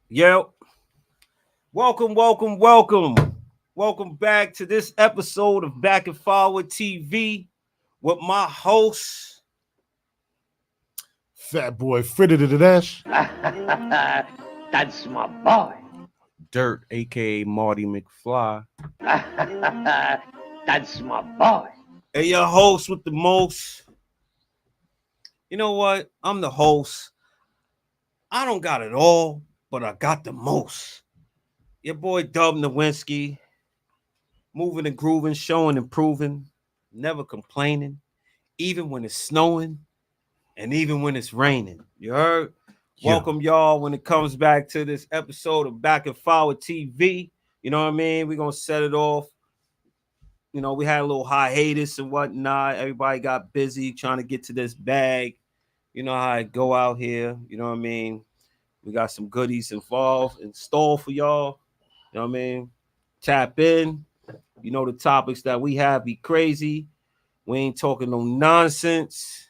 Yep. Welcome back to this episode of Back and Forward TV with my host. Fat boy fritted to the dash. That's my boy. Dirt, aka Marty McFly. That's my boy. And your host with the most. You know what? I'm the host. I don't got it all, but I got the most. Your boy Dub Nowinski. Moving and grooving, showing and proving, never complaining, even when it's snowing and even when it's raining. You heard? Yeah. Welcome, y'all, when it comes back to this episode of Back and Forward TV. You know what I mean? We're going to set it off. You know, we had a little hiatus and whatnot. Everybody got busy trying to get to this bag. You know how I go out here. You know what I mean? We got some goodies involved, installed for y'all. You know what I mean? Tap in. You know the topics that we have be crazy. We ain't talking no nonsense.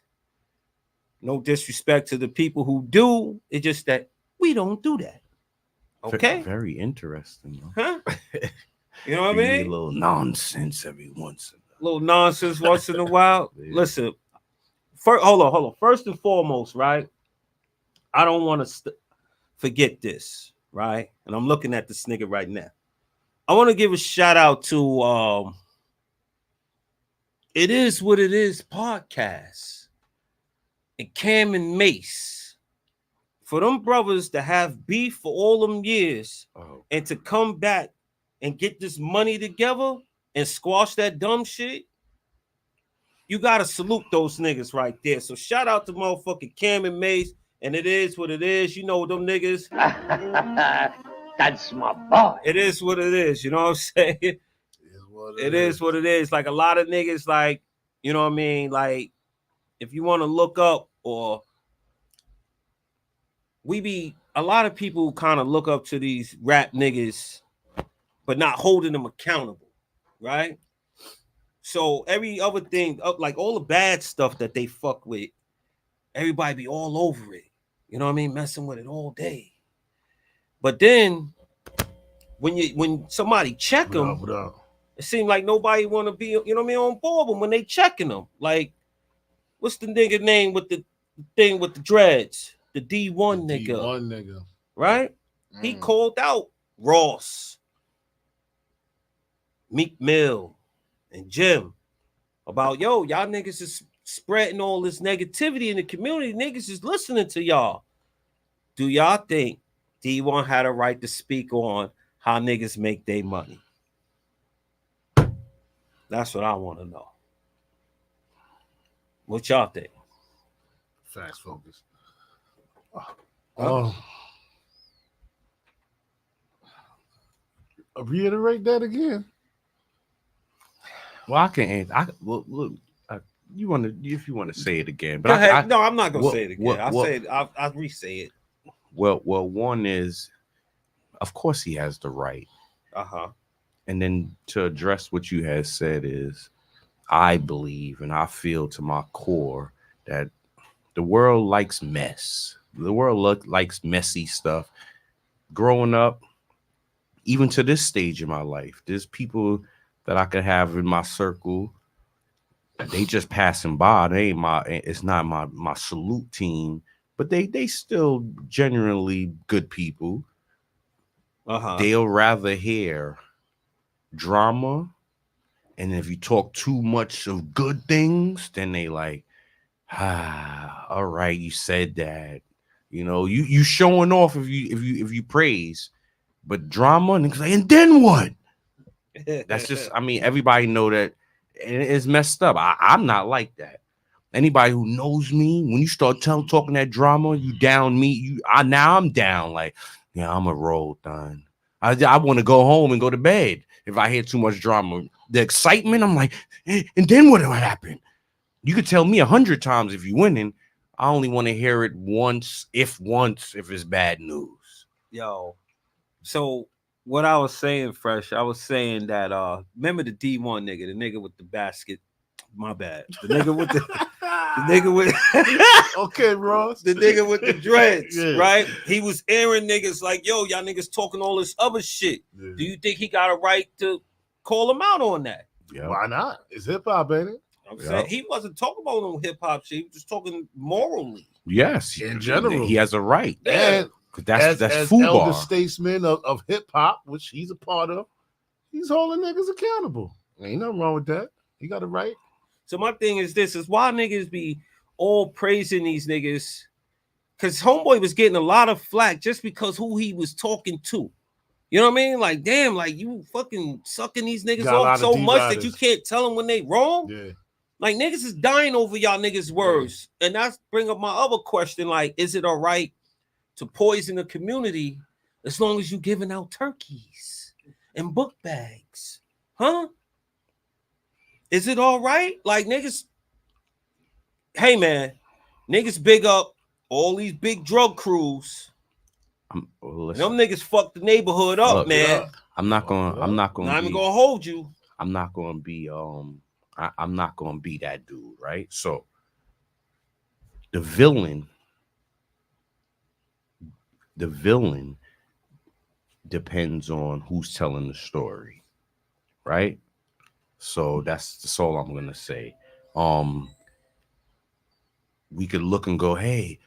No disrespect to the people who do. It's just that we don't do that. Okay? Very interesting. Huh? You know what I You need mean? a little nonsense every once in a Little nonsense once in a while. Yeah. Listen, hold on. First and foremost, right? I don't want to forget this, right? And I'm looking at this nigga right now. I want to give a shout out to It Is What It Is podcast and Cam and Mace. For them brothers to have beef for all them years Oh, and to come back and get this money together and squash that dumb shit, you gotta salute those niggas right there. So shout out to motherfucking Cam and Mace, and It Is What It Is. You know them niggas. That's my boy. It is what it is. You know what I'm saying? It is what it is. Like a lot of niggas, like, you know what I mean? Like, if you want to look up, or a lot of people kind of look up to these rap niggas, but not holding them accountable, right? So every other thing, like all the bad stuff that they fuck with, everybody be all over it. You know what I mean? Messing with it all day. But then when somebody check them, What up? it seems like nobody want to be, you know what I mean, on board when they checking them. Like, what's the nigga name with the thing with the dreads? The D1 nigga, D1 nigga. right? He called out Ross, Meek Millz, and Jim about, yo, y'all niggas is spreading all this negativity in the community. Niggas is listening to y'all. Do y'all think D1 had a right to speak on how niggas make their money? That's what I want to know. What y'all think? Fast focus. Reiterate that again. well, I can answer. Look, you want to, if you want to say it again, but Go ahead. No, I'm not gonna say it again. I'll say it. I'll re-say it. Well, one is, of course, he has the right, Uh-huh. and then to address what you had said is, I believe and I feel to my core that the world likes mess. The world likes messy stuff. Growing up, even to this stage in my life, there's people that I could have in my circle. They just passing by. They ain't it's not my salute team, but they still genuinely good people. Uh-huh. They'll rather hear drama, and if you talk too much of good things, then they like, all right, you said that. You know, you showing off if you praise, but drama, and then what? That's just, I mean, everybody know that it's messed up. I'm not like that. Anybody who knows me, when you start talking that drama, you down me. Now I'm down. Like, yeah, I'm a roll done. I want to go home and go to bed if I hear too much drama. The excitement, I'm like, and then what will happen? You could tell me 100 times if you're winning. I only want to hear it once if it's bad news. Yo. So what I was saying, Fresh, I was saying that remember the D1 nigga, the nigga with the basket. My bad. The nigga with the nigga with Okay, Ross. the nigga with the dreads, Yeah. right? He was airing niggas like, yo, y'all niggas talking all this other shit. Yeah. Do you think he got a right to call him out on that? Yeah. Why not? It's hip hop, ain't it? I'm saying he wasn't talking about no hip hop shit. He was just talking morally. Yes, In general. he has a right. And 'Cause that's as FUBAR. elder statesman of hip hop, which he's a part of, he's holding niggas accountable. Ain't nothing wrong with that. He got it right. So my thing is this: is why niggas be all praising these niggas? Because Homeboy was getting a lot of flack just because who he was talking to. You know what I mean? Like, damn, like you fucking sucking these niggas Got a lot off of so D much that riders. you can't tell them when they wrong. Yeah. Like niggas is dying over y'all niggas' words. And that's bring up my other question: like, is it all right to poison the community as long as you giving out turkeys and book bags? Huh? Is it all right? Like niggas, hey man, niggas big up all these big drug crews. Listen, Them niggas fuck the neighborhood up, Look, man. I'm not going. I'm not going. Not even gonna hold you. I'm not going to be. I'm not going to be that dude, right? So, the villain depends on who's telling the story, right? So that's all I'm gonna say. We could look and go, hey,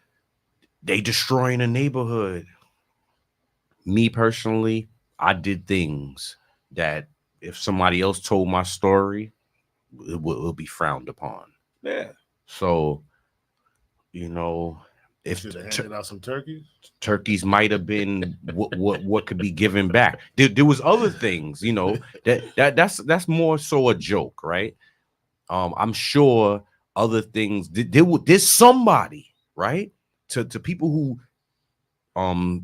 they destroying a neighborhood. Me personally, I did things that if somebody else told my story, it will be frowned upon. Yeah. So, you know, if Should have handed out some turkeys. turkeys might have been what could be given back. There was other things, you know, that's more so a joke, right? I'm sure other things. There's somebody, right? To people who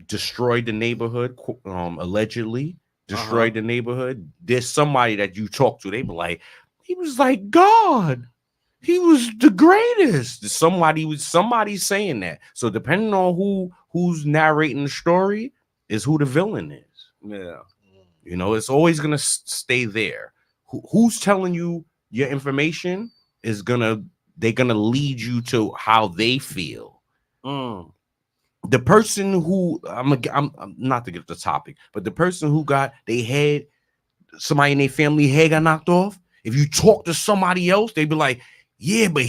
destroyed the neighborhood, allegedly destroyed the neighborhood. There's somebody that you talk to. They be like, he was like God. He was the greatest. Somebody saying that. So depending on who's narrating the story is who the villain is. Yeah. You know, it's always gonna stay there. Who's telling you your information is they're gonna lead you to how they feel. The person who I'm not to get the topic, but the person who got somebody in their family head got knocked off. If you talk to somebody else, they'd be like, yeah, but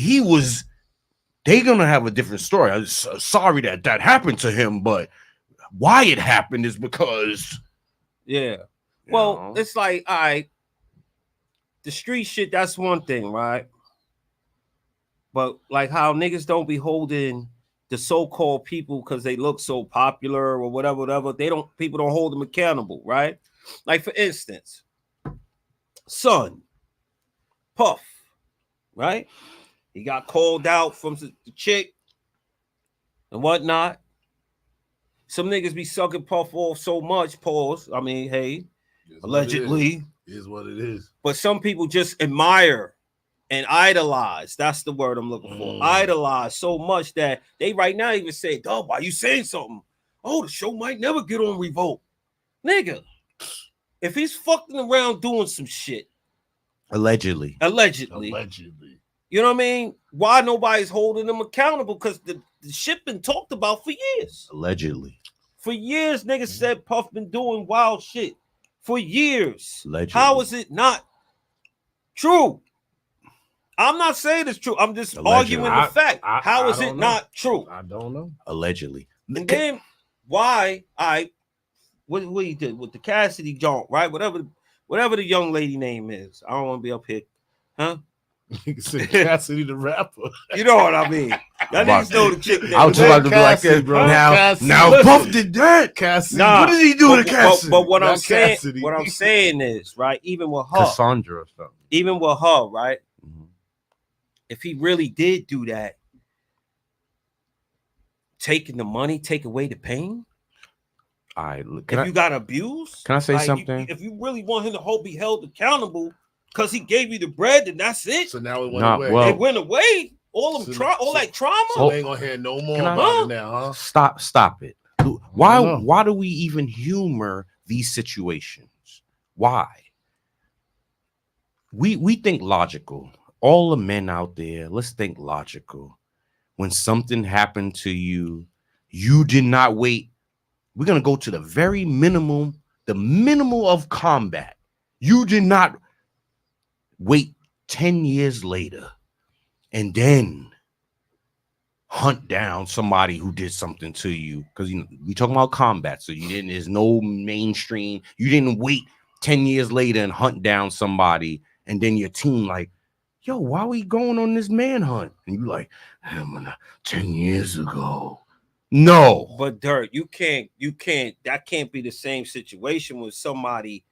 they're gonna have a different story. I'm sorry that happened to him, but why it happened is because Well, it's like, all right, the street shit, that's one thing, right? But like how niggas don't be holding the so-called people because they look so popular or whatever, people don't hold them accountable, right? Like for instance, Son, Puff, right? He got called out from the chick and whatnot. Some niggas be sucking Puff off so much, pause. I mean, hey, allegedly. Is what it is. But some people just admire and idolize. That's the word I'm looking for. Idolize so much that they right now even say, dog, why you saying something? Oh, the show might never get on Revolt. Nigga, if he's fucking around doing some shit. Allegedly. You know what I mean? Why nobody's holding them accountable? Because the shit been talked about for years. Allegedly. For years, niggas said Puff been doing wild shit. For years. Allegedly. How is it not true? I'm not saying it's true. I'm just arguing the fact. How is it not true? I don't know. Allegedly. And then why what he did with the Cassidy joint, right? Whatever the young lady name is. I don't want to be up here. Huh? You can say Cassidy the rapper. You know what I mean? Y'all niggas know the chick. I was about to be like this, bro. Now Puff did that. Cassidy. Nah, what did he do to Cassidy? But what I'm Not saying is, right, even with her, Cassandra or something. even with her, right? If he really did do that, taking the money, take away the pain. All right, You got abused, can I say something? If you really want him to be held accountable because he gave you the bread, then that's it. So now it went away. Well, it went away. All that trauma. So they ain't gonna hear no more about it now, huh? Stop it. Why do we even humor these situations? Why? We think logical. all the men out there, let's think logical. When something happened to you, you did not wait. We're going to go to the very minimum, the minimal of combat. You did not wait 10 years later and then hunt down somebody who did something to you. Because we talking about combat, so there's no mainstream. You didn't wait 10 years later and hunt down somebody, and then your team like, yo, why we going on this manhunt? And you like, 10 years ago. No. But Dirt, you can't, that can't be the same situation when somebody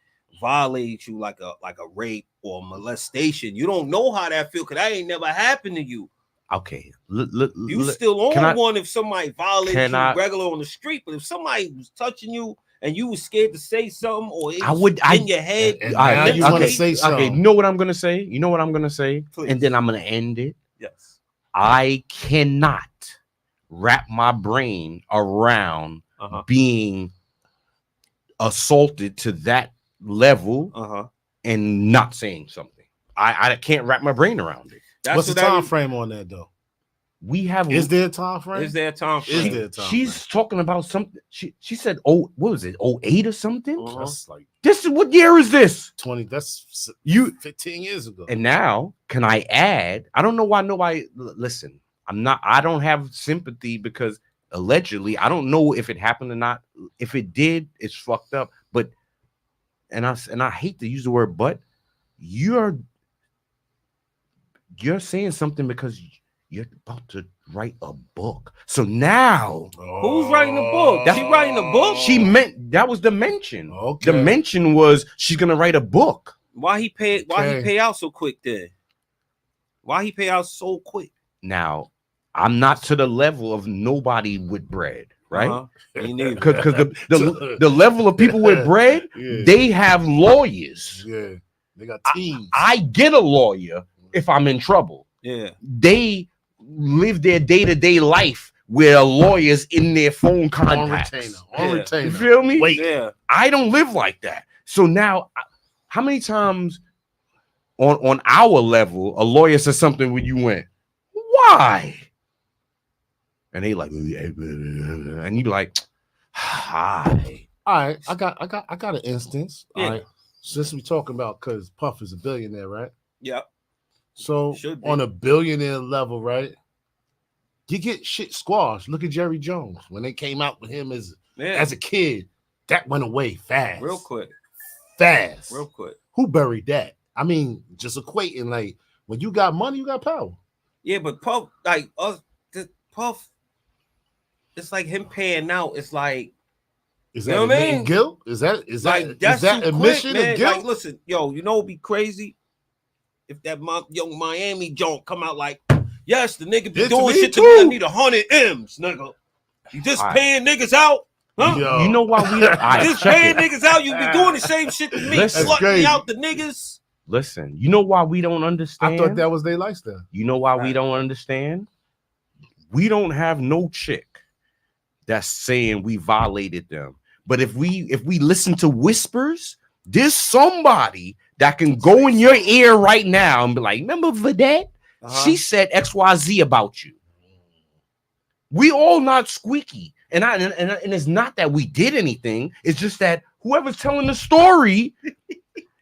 violates you like a rape or molestation. You don't know how that feel, because that ain't never happened to you. Okay. You still on one if somebody violates you regular on the street, but if somebody was touching you and you was scared to say something, or it was in your head, and now you want to say something. Okay, you know what I'm gonna say? Please. And then I'm gonna end it. Yes. I cannot wrap my brain around being assaulted to that level and not saying something. I can't wrap my brain around it. What's the time frame on that though? Is there a time frame? Is there a time frame? She's talking about something. She said, what was it? 08 or something? That's like, this is, what year is this? 20. That's 15 years ago. And now, can I add? I don't know why nobody listen. I don't have sympathy because allegedly, I don't know if it happened or not. If it did, it's fucked up. But and I hate to use the word, but you're saying something because you're about to write a book. So now, who's writing the book? She writing a book? She meant that was the mention. Okay. The mention was she's gonna write a book. Why he pay out so quick then? Why he pay out so quick? Now, I'm not to the level of nobody with bread, right? Because the level of people with bread, they have lawyers. Yeah, they got teams. I get a lawyer if I'm in trouble. Yeah, they live their day-to-day life where a lawyer's in their phone contacts. On retainer. You feel me? Wait, I don't live like that. So now, how many times on our level a lawyer says something when you went, why? And they like, and you like, hi. All right, I got an instance. All right, since we talking about, because Puff is a billionaire, right? Yep. So on a billionaire level, right? You get shit squashed. Look at Jerry Jones when they came out with him as a kid. That went away fast, real quick. Who buried that? I mean, just equating, like, when you got money, you got power. Yeah, but Puff, like us, Puff, it's like him paying out. It's like, is that admitting guilt? Is that admission of guilt? Like, listen, yo, you know, it'd be crazy if that young Miami joint come out like, yes, the nigga be doing shit to me. I need 100 M's, nigga. You just paying niggas out, huh? Yo. You know why we just paying niggas out? You be doing the same shit to me, slutting me out the niggas. Listen, you know why we don't understand? I thought that was their lifestyle. You know why we don't understand? We don't have no chick that's saying we violated them. But if we listen to whispers, there's somebody that can go in your ear right now and be like, remember Vedette? She said XYZ about you. We all not squeaky. And it's not that we did anything. It's just that whoever's telling the story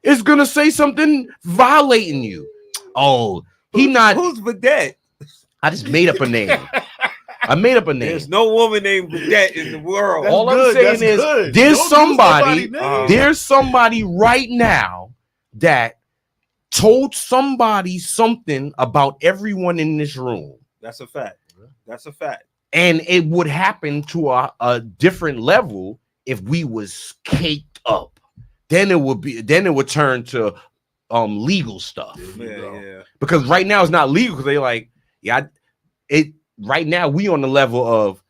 is gonna say something violating you. Oh, who's Vedette? I just made up a name. There's no woman named Vedette in the world. All I'm saying is there's somebody right now that told somebody something about everyone in this room. That's a fact. And it would happen to a different level if we was caked up. Then it would turn to legal stuff. Yeah. Because right now it's not legal because they're like, right now we on the level of,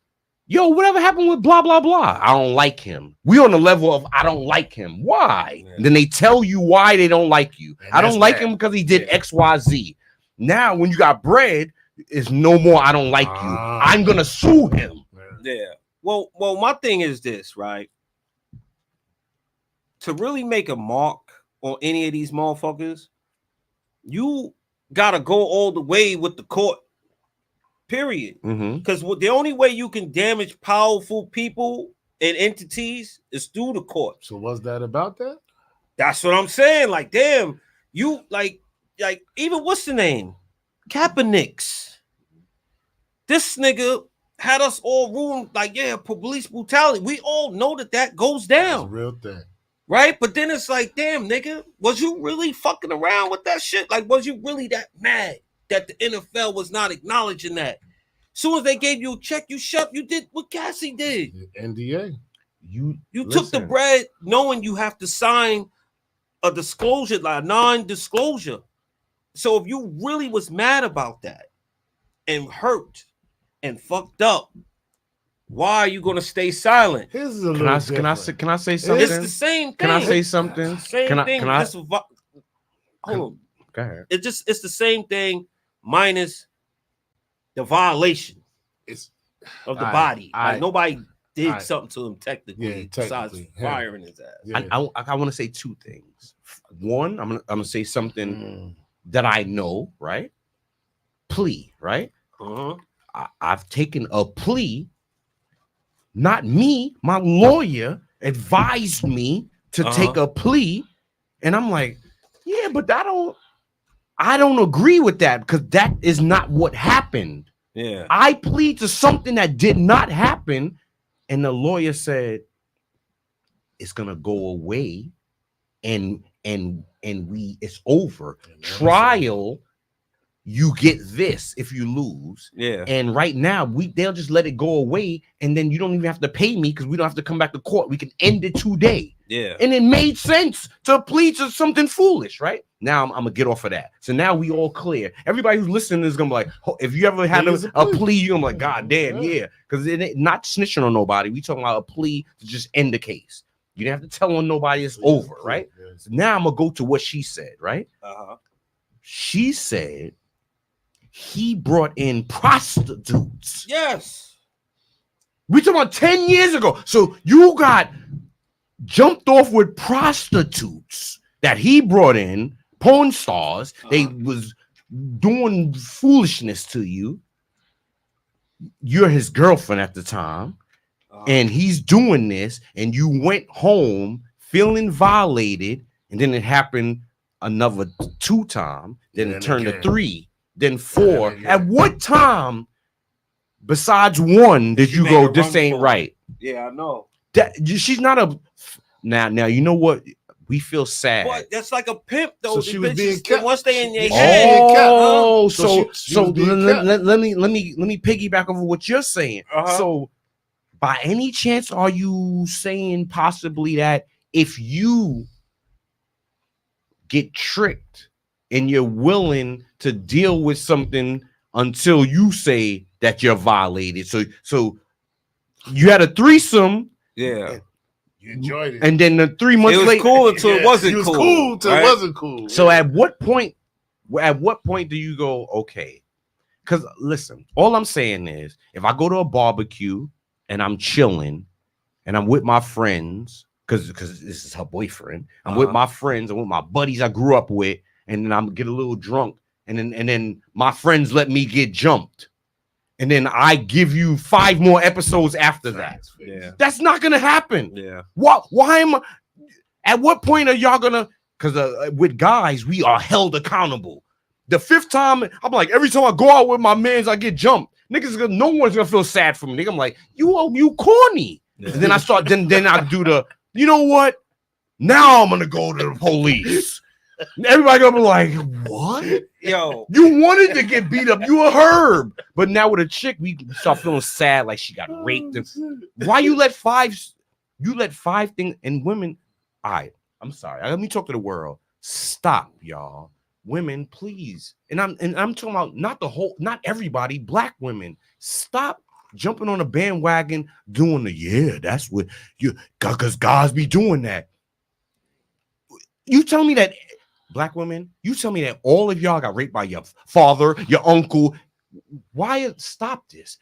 yo, whatever happened with blah blah blah. I don't like him. We on the level of I don't like him. Why? Yeah. Then they tell you why they don't like you. And I don't like him because he did XYZ. Now when you got bread, it's no more I don't like you. I'm gonna sue him. Yeah. Well, my thing is this, right? To really make a mark on any of these motherfuckers, you gotta go all the way with the court. Period. Because the only way you can damage powerful people and entities is through the court. So what's that about that? That's what I'm saying. Like, damn, you like even what's the name? Kaepernick. This nigga had us all ruined. Like, yeah, police brutality. We all know that goes down. That's a real thing. Right? But then it's like, damn, nigga, was you really fucking around with that shit? Like, was you really that mad that the NFL was not acknowledging that? Soon as they gave you a check, you did what Cassie did. NDA. You took the bread knowing you have to sign a disclosure, like a non-disclosure. So if you really was mad about that and hurt and fucked up, why are you gonna stay silent? Can I say something? It's the same thing. Can I say something? Same thing. Hold on. Go ahead. It's the same thing minus the violation of the body. Like nobody did something to him technically, besides firing his ass. Yeah. I want to say two things. One, I'm gonna say something that I know, right? Plea, right? I've taken a plea. Not me, my lawyer advised me to take a plea, and I'm like, yeah, but I don't agree with that because that is not what happened. Yeah, I plead to something that did not happen, and the lawyer said it's gonna go away, and it's over. Trial, you get this if you lose. Yeah. And right now they'll just let it go away, and then you don't even have to pay me because we don't have to come back to court. We can end it today. Yeah. And it made sense to plead to something foolish, right? Now I'm gonna get off of that. So now we all clear. Everybody who's listening is gonna be like, if you ever had a plea, you're gonna be like, God damn, yeah. Because it ain't not snitching on nobody. We talking about a plea to just end the case. You didn't have to tell on nobody it's over, right? So now I'm gonna go to what she said, right? She said he brought in prostitutes. Yes. We talking about 10 years ago. So you got jumped off with prostitutes that he brought in, porn stars. They was doing foolishness to you. You're his girlfriend at the time. And he's doing this, and you went home feeling violated, and then it happened another 2 times. Then it turned to 3. Then 4. At what time, besides 1, did you go, this ain't right? Yeah, I know. That she's not a now. You know what? We feel sad. But that's like a pimp, though. So she was being kept. Once they in your head. Oh, so let me piggyback over what you're saying. So, by any chance, are you saying possibly that if you get tricked and you're willing to deal with something until you say that you're violated? So you had a threesome, yeah, you enjoyed it, and then the 3 months it was later, cool until it wasn't it was cool till it wasn't cool. So at what point do you go, okay? Because listen, all I'm saying is, if I go to a barbecue and I'm chilling and I'm with my friends, because this is her boyfriend, I'm with my friends and with my buddies I grew up with, and then I'm get a little drunk, and then my friends let me get jumped, and then I give you 5 more episodes after that. Yeah, that's not gonna happen. Yeah. Why am I? At what point are y'all gonna? Because with guys, we are held accountable. The 5th time, I'm like, every time I go out with my mans, I get jumped. Niggas, no one's gonna feel sad for me. Nigga, I'm like, you corny. Yeah. And then I start, then I do the, you know what? Now I'm gonna go to the police. Everybody gonna be like, what? Yo, you wanted to get beat up. You a herb. But now with a chick, we start feeling sad, like she got raped. Why you let 5 things and women? All right, I'm sorry. Let me talk to the world. Stop, y'all. Women, please. And I'm talking about not everybody, black women. Stop jumping on a bandwagon doing that's what you got, because guys be doing that. You tell me that, black women, you tell me that all of y'all got raped by your father, your uncle. Why stop this?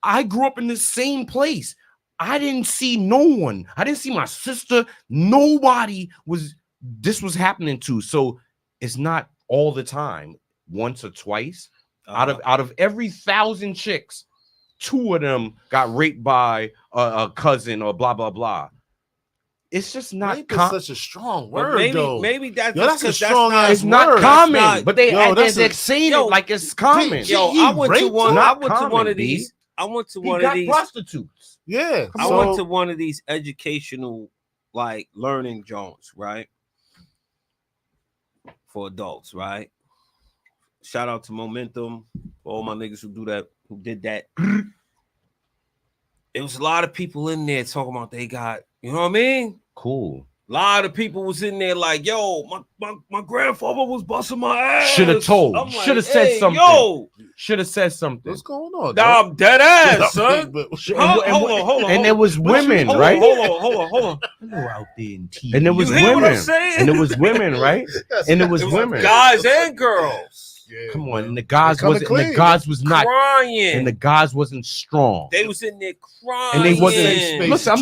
I grew up in the same place. I didn't see no one. I didn't see my sister. Nobody this was happening to. So it's not all the time. once or twice. Out of every 1,000 chicks, 2 of them got raped by a cousin or blah blah blah. It's just not such a strong word, though. Maybe that's a strong ass It's not word. common, but they're saying it like it's common. I went to one of these. I went to one of these prostitutes. Yeah, I went to one of these educational, like, learning joints, right? For adults, right? Shout out to Momentum for all my niggas who did that. It was a lot of people in there talking about they got, you know what I mean? Cool. A lot of people was in there like, yo, my grandfather was busting my ass. Should have told. Should have said something. Yo, should have said something. What's going on? Nah, I'm dead ass, son. Hold on. And it was women, right? Hold on. Hello out there in TV. And it was women. And it was women, right? And it was women. Guys and girls. Yeah, come on, and the guys was not crying, and the guys wasn't strong. They was in there crying, and they wasn't safe space. Listen,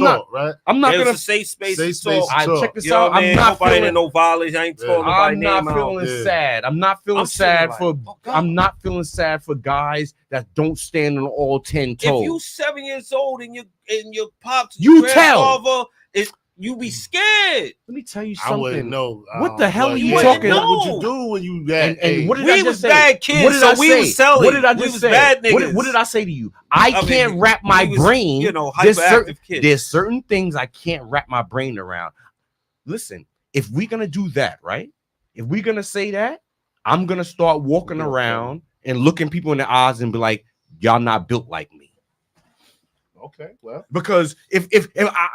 I'm not gonna a safe space to talk. Check this out. I'm not feeling no violence. I ain't talking about name out. I'm not feeling sad. I'm not feeling sad for. I'm not feeling sad for guys that don't stand on all 10 toes. If you 7 years old and your pops, you tell. You be scared. Let me tell you something. I wouldn't know. What the hell are you talking about? What you do when you that? And what did we I just was say? Bad kids, what did so I we say? was selling. What did I just say? Bad niggas. What did I say to you? I can't wrap my brain. You know, hyperactive kids. There's certain things I can't wrap my brain around. Listen, if we're gonna do that, right? If we're gonna say that, I'm gonna start walking around and looking people in the eyes and be like, "Y'all not built like me." Okay, well, because if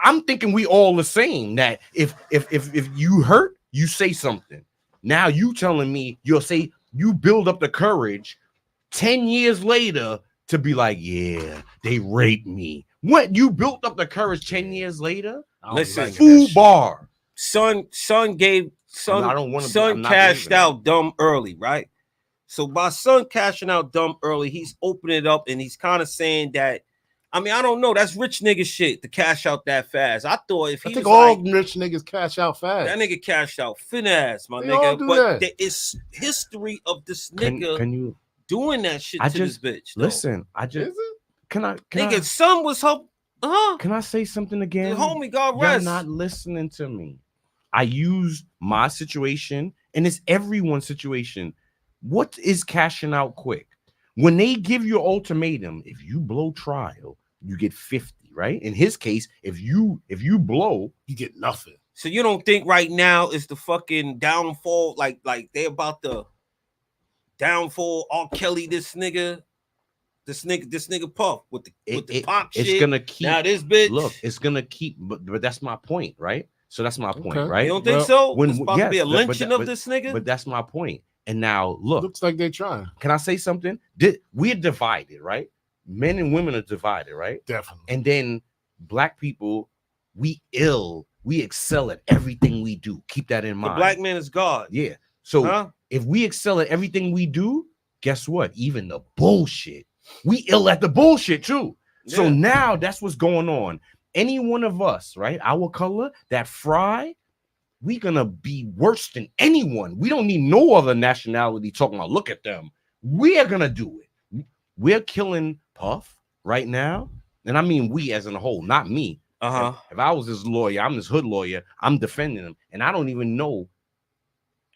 I'm thinking we all the same, that if you hurt, you say something. Now you telling me you'll say you build up the courage 10 years later to be like, yeah, they raped me. What, you built up the courage 10 years later? Listen, full bar. Son cashed out dumb early, right? So by son cashing out dumb early, he's opening it up and he's kind of saying that. I mean, I don't know. That's rich nigga shit to cash out that fast. I thought if he I think all rich niggas cash out fast. That nigga cashed out finesse, my nigga. But there is history of this nigga doing that shit to this bitch. Listen, Nigga, son was hope. Can I say something again? The homie, God rest. You're not listening to me. I use my situation, and it's everyone's situation. What is cashing out quick? When they give you an ultimatum, if you blow trial, you get 50, right? In his case, if you blow, you get nothing. So you don't think right now is the fucking downfall, like they about the downfall R. Kelly, this nigga Puff with the pop shit. It's gonna keep now this bitch. Look, it's gonna keep, but that's my point, right? So that's my point, right? You don't think so? It's about to be a lynching of this nigga. But that's my point. And now look, looks like they're trying. Can I say something? We're divided, right? Men and women are divided, right? Definitely. And then black people, we excel at everything we do. Keep that in mind. The black man is God. Yeah. So if we excel at everything we do, guess what? Even the bullshit, we ill at the bullshit too. Yeah. So now that's what's going on. Any one of us, right? Our color, that fry, we gonna be worse than anyone. We don't need no other nationality talking about, look at them. We are gonna do it. We're killing Puff right now. And I mean we as in a whole, not me. If I was this lawyer, I'm this hood lawyer, I'm defending him. And I don't even know,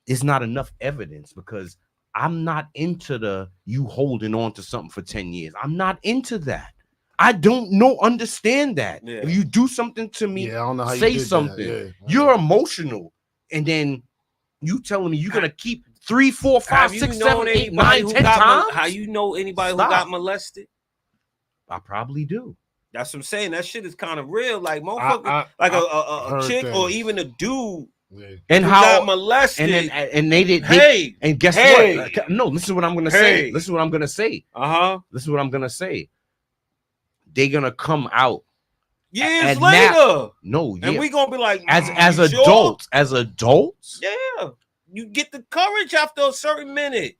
it's not enough evidence because I'm not into you holding on to something for 10 years. I'm not into that. I don't understand that. Yeah. If you do something to me, I don't know how say something. Yeah. You're emotional, and then you telling me you're gonna keep 3, 4, 5, 6, 7, 8, 9, 10 times. How you know anybody who got molested? I probably do. That's what I'm saying. That shit is kind of real. Like motherfucker, a chick or even a dude. Yeah. And how got molested, and they did. And guess what? No, this is what I'm gonna say. This is what I'm gonna say. This is what I'm gonna say. They're gonna come out years later. And we gonna be like, as adults, yeah, you get the courage after a certain minute.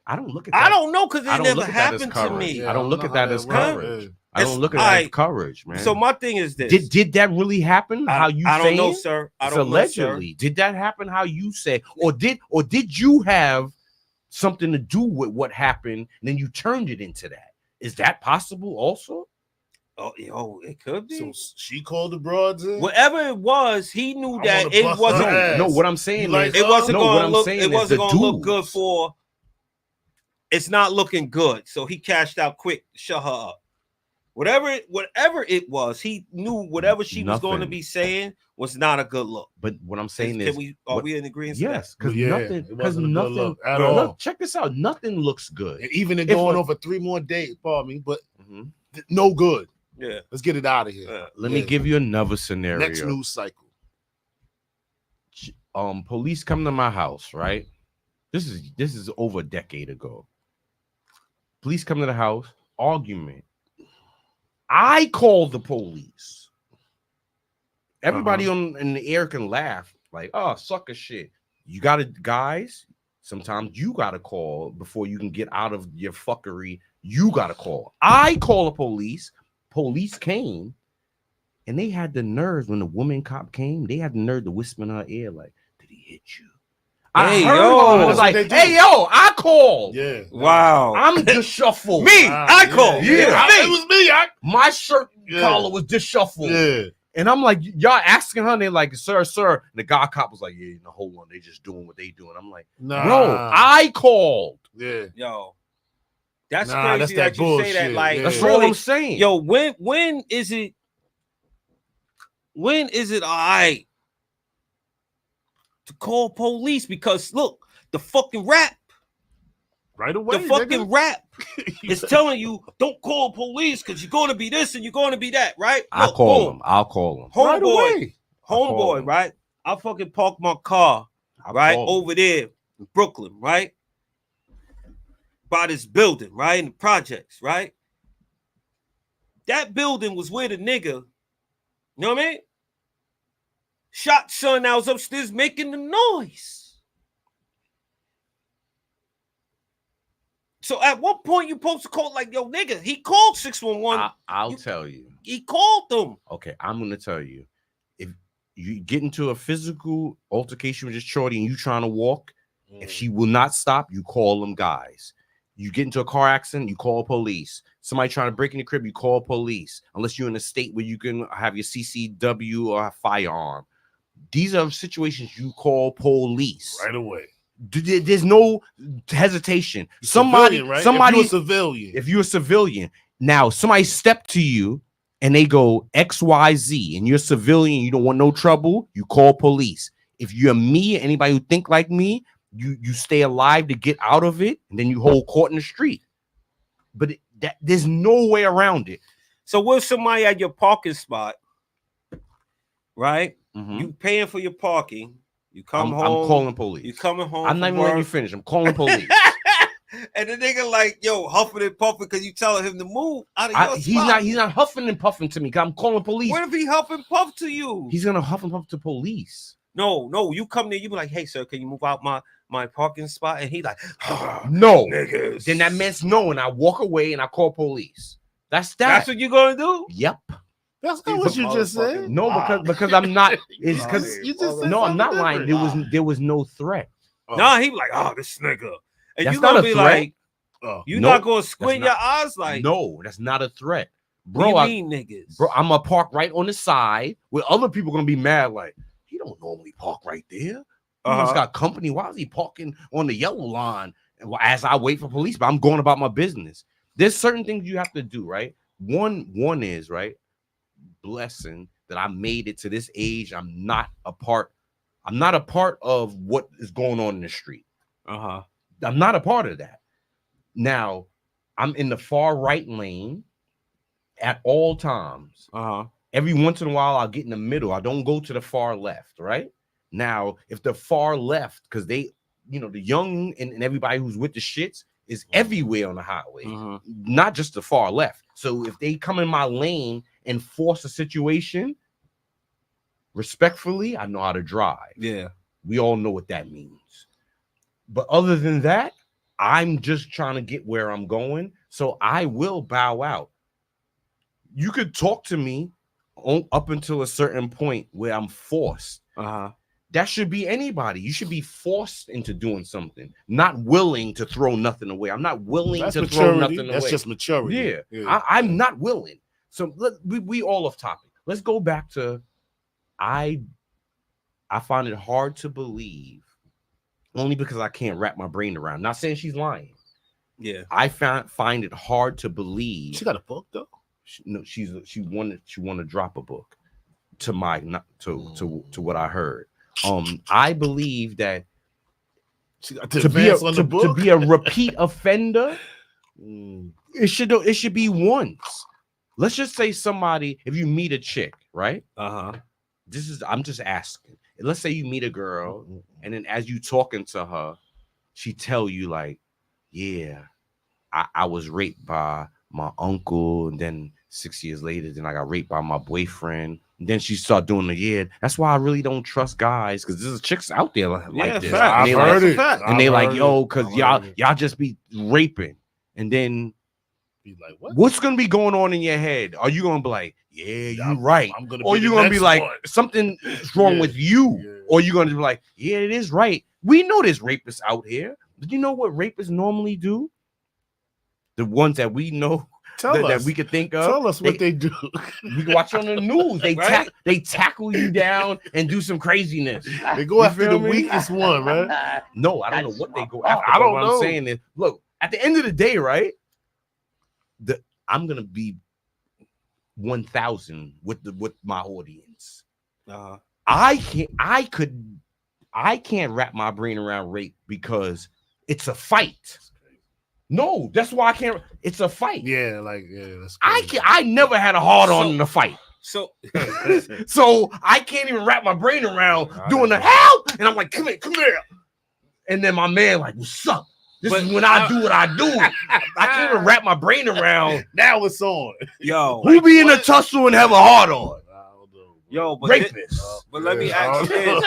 I don't look at that. I don't know because it never happened to me. I don't look at that as courage. I don't look at that as courage, man. So my thing is this: did that really happen? How you? I don't know, sir. I don't allegedly. know, sir. Did that happen? How you say? Or did you have something to do with what happened, and then you turned it into that. Is that possible also? Oh, yo, it could be. So she called the broads in. Whatever it was, he knew that it wasn't. No, what I'm saying is it wasn't going to look. It wasn't going to look good for. It's not looking good, so he cashed out quick to shut her up. Whatever it was, he knew whatever she was going to be saying was not a good look. But what I'm saying is, are we in agreement? Yes, because nothing at all. Look, check this out. Nothing looks good. And even in going over 3 more days, pardon me, but no good. Yeah, let's get it out of here. Let me give you another scenario. Next news cycle. Police come to my house, right? This is over a decade ago. Police come to the house, argument. I called the police. Everybody in the air can laugh, like, oh, sucker shit. You gotta, guys, sometimes you gotta call before you can get out of your fuckery. You gotta call. I call the police. Police came, and they had the nerve when the woman cop came. They had the nerve to whisper in her ear, like, "Did he hit you?" Hey, I was like, "Hey, yo, I called." Yeah. Wow. I'm disheveled. I called. Yeah. It was me. My shirt collar was disheveled. Yeah. And I'm like, y'all asking her, and they're like, sir. And the guy cop was like, yeah, hold on, they just doing what they doing. I'm like, bro, I called. Yeah. Yo. That's crazy that's that you say that. Like, that's really, all I'm saying. Yo, when is it all right to call police? Because look, the fucking rap. Right away. The fucking rap is telling you don't call police because you're going to be this and you're going to be that, right? I'll call him. Homeboy, right? I fucking park my car over there in Brooklyn, right? By this building, right? In the projects, right? That building was where the nigga, you know what I mean? Shot son that was upstairs making the noise. So at what point you supposed to call, like, yo, nigga, he called 611. I'll tell you. He called them. Okay, I'm going to tell you. If you get into a physical altercation with this shorty and you trying to walk, if she will not stop, you call them guys. You get into a car accident, you call police. Somebody trying to break in the crib, you call police. Unless you're in a state where you can have your CCW or a firearm. These are situations you call police. Right away. There's no hesitation. Somebody, right? If you're a civilian. If you're a civilian. Now, somebody step to you and they go XYZ and you're a civilian, you don't want no trouble, you call police. If you're me, anybody who think like me, you stay alive to get out of it, and then you hold court in the street. But there's no way around it. So where's somebody at your parking spot, right? Mm-hmm. You paying for your parking. You come home. I'm calling police. You coming home. I'm not even letting you finish. I'm calling police. And the nigga like, yo, huffing and puffing because you telling him to move out of your spot. He's not huffing and puffing to me. I'm calling police. What if he huff and puff to you? He's gonna huff and puff to police. No, you come there, you be like, hey sir, can you move out my parking spot? And he like, no, niggas. Then that means no, and I walk away and I call police. That's that. That's what you're gonna do? Yep. That's not what you just said. No, because I'm not. It's because you just said no, I'm not lying. different. There was no threat. Nah, he be like, oh, this nigga, and that's you gonna not be threat. like, you're not gonna squint your eyes like, no, that's not a threat, bro. What do you mean, niggas? Bro, I'm gonna park right on the side where other people gonna be mad. Like, he don't normally park right there. He just got company. Why is he parking on the yellow line? As I wait for police, but I'm going about my business. There's certain things you have to do, right? One is right. Blessing that I made it to this age. I'm not a part of what is going on in the street. I'm not a part of that. Now, I'm in the far right lane at all times. Every once in a while, I'll get in the middle. I don't go to the far left, right? Now, if the far left, because they, the young and everybody who's with the shits is everywhere on the highway, not just the far left. So if they come in my lane and force a situation, respectfully, I know how to drive. Yeah. We all know what that means. But other than that, I'm just trying to get where I'm going. So I will bow out. You could talk to me up until a certain point where I'm forced. that should be anybody. You should be forced into doing something, not willing to throw nothing away. I'm not willing to throw nothing away. That's just maturity. Yeah. I'm not willing. So we all off topic. Let's go back to I find it hard to believe, only because I can't wrap my brain around. Not saying she's lying. Yeah, I find it hard to believe. She got a book though. She wanted to drop a book to what I heard. I believe that to be a repeat offender, it should be once. Let's just say somebody, if you meet a chick, right? I'm just asking. Let's say you meet a girl, and then as you talking to her, she tell you like, yeah, I was raped by my uncle, and then 6 years later, then I got raped by my boyfriend. And then she start doing that's why I really don't trust guys, because there's chicks out there like this. I've heard it. And they like, yo, because y'all just be raping. And then be like, what's gonna be going on in your head? Are you gonna be like, yeah, you're right? Or you gonna be like, something's wrong with you? Yeah. Or you gonna be like, yeah, it is right. We know there's rapists out here. But you know what rapists normally do? The ones that we know that we could think of. Tell us what they do. We can watch on the news. They tackle you down and do some craziness. They go after the weakest one, right? No, I don't know what they go after. I don't know. What I'm saying is, look, at the end of the day, right? I'm gonna be 1,000 with my audience. I can't wrap my brain around rape because it's a fight. No, that's why I can't. It's a fight. Yeah, that's crazy. I never had a hard on in a fight. So I can't even wrap my brain around doing the help. And I'm like, come here. And then my man like, what's up? This is when I do what I do. I can't even wrap my brain around. Now it's on. Yo, who be in a tussle and have a hard on? Yo, but rapists. But let me ask you this.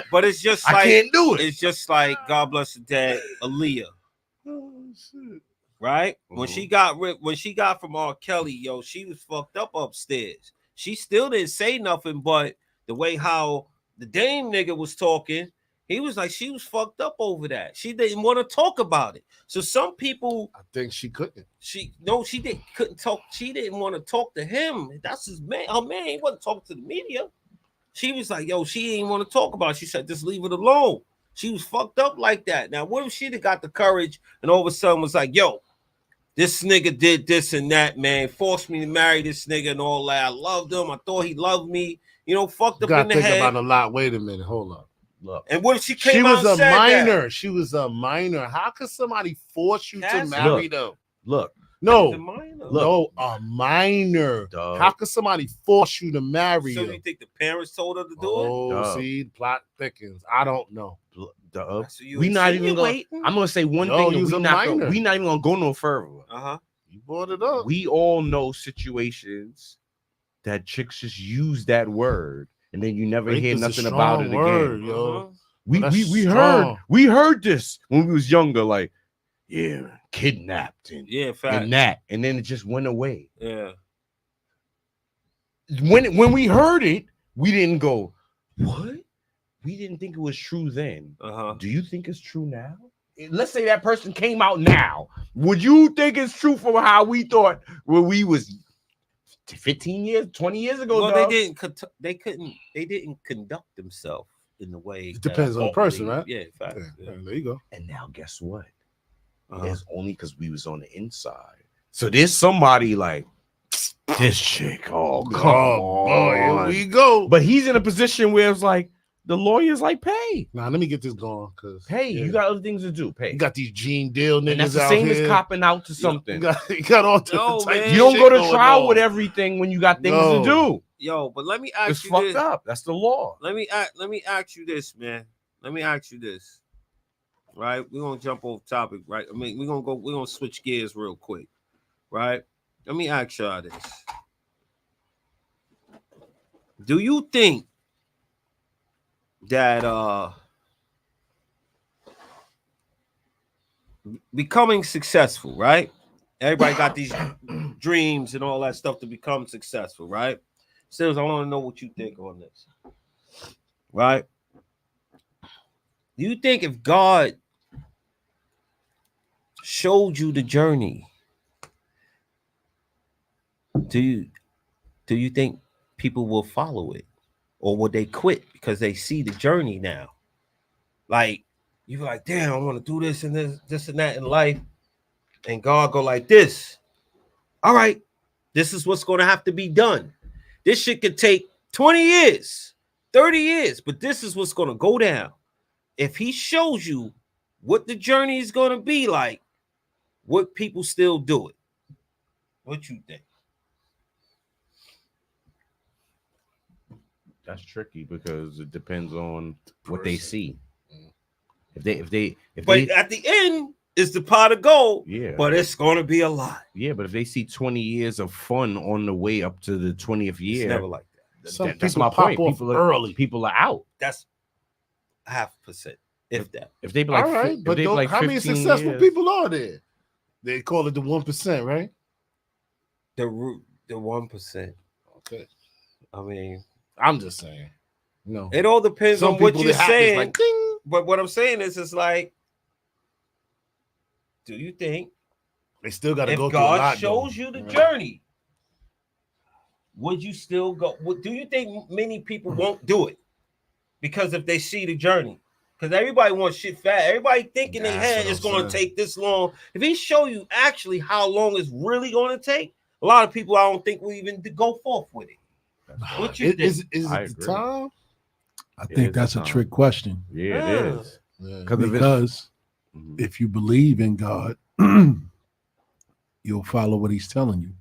But it's just like I can't do it. It's just like God bless her dad, Aaliyah. Shit. Right? When she got from R. Kelly, yo, she was fucked up upstairs. She still didn't say nothing, but the way how the Dame nigga was talking, he was like, she was fucked up over that. She didn't want to talk about it. So some people, I think she couldn't. Couldn't talk. She didn't want to talk to him. That's his man. Her man, he wasn't talking to the media. She was like, yo, she didn't want to talk about it. She said, just leave it alone. She was fucked up like that. Now, what if she'd have got the courage and all of a sudden was like, yo, this nigga did this and that, man, forced me to marry this nigga and all that. I loved him. I thought he loved me. Fucked up in the head. Think about a lot. Wait a minute. Hold up. Look. And what if she came out and said minor? That? She was a minor. How could somebody force you to marry them? Look. No, a minor. Duh. How could somebody force you to marry so them? you think the parents told her to do it? See, plot thickens. I don't know. We not even going. I'm gonna say one thing. We not even gonna go no further. You brought it up. We all know situations that chicks just use that word, and then you never hear nothing about it again. Yo. We heard this when we was younger, like, yeah, kidnapped and that, and then it just went away. Yeah. When we heard it, we didn't go, what? We didn't think it was true then. Do you think it's true now? Let's say that person came out now. Would you think it's true from how we thought when we was 15 years, 20 years ago? Well, they didn't conduct themselves in the way. It depends on the person, right? Yeah, fact. Yeah. There you go. And now guess what? It's only because we was on the inside. So there's somebody like this chick. Oh, come on. Here we go. But he's in a position where it's like the lawyer's like, pay. Nah, let me get this going. Hey, you got other things to do. Pay. You got these Gene Deal niggas. And that's the same as copping out to something. You got all different types. You don't go to trial with everything when you got things to do. Yo, but let me ask you this. It's fucked up. That's the law. Let me ask you this, man. Let me ask you this. Right? We're gonna jump off topic, right? I mean, we're gonna switch gears real quick, right? Let me ask y'all this. Do you think that becoming successful, right? Everybody got these dreams and all that stuff to become successful, right? Stills, I want to know what you think on this. Right? Do you think if God showed you the journey, do you think people will follow it, or would they quit because they see the journey now? Like you're like, damn, I want to do this and this and that in life, and God go like this. All right, this is what's going to have to be done. This shit could take 20 years, 30 years, but this is what's going to go down. If he shows you what the journey is going to be like, would people still do it? What you think? That's tricky because it depends on what they see. If they at the end is the pot of gold. Yeah, but it's gonna be a lot. Yeah, but if they see 20 years of fun on the way up to the 20th year, it's never like that. That's my point. People are out. That's 0.5%, if that. If they be like, all right, but like how many successful people are there? They call it the 1%, right? The 1%. Okay. I mean, I'm just saying. No, it all depends on what you're saying. Like, but what I'm saying is, it's like, do you think they still got to go if through a lot? God shows you the journey, would you still go? Do you think many people won't do it because if they see the journey? Because everybody wants shit fast. Everybody thinking in their head it's going to take this long. If he show you actually how long it's really going to take, a lot of people I don't think will even go forth with it. What you think? Is it the time? I think that's a trick question. Yeah, it is. Because if you believe in God, you'll follow what he's telling you.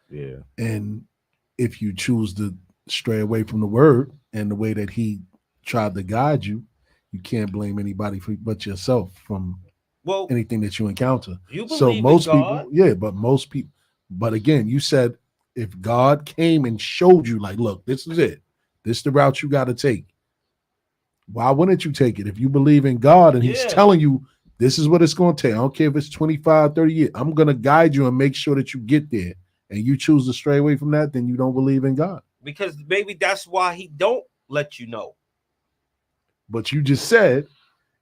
Yeah. And if you choose to stray away from the word and the way that he tried to guide you, you can't blame anybody but yourself from anything that you encounter. You believe most in God? people, but most people. But again, you said if God came and showed you, like, look, this is it. This is the route you got to take. Why wouldn't you take it? If you believe in God and he's telling you this is what it's going to take. I don't care if it's 25, 30 years. I'm going to guide you and make sure that you get there. And you choose to stray away from that, then you don't believe in God. Because maybe that's why he don't let you know. But you just said,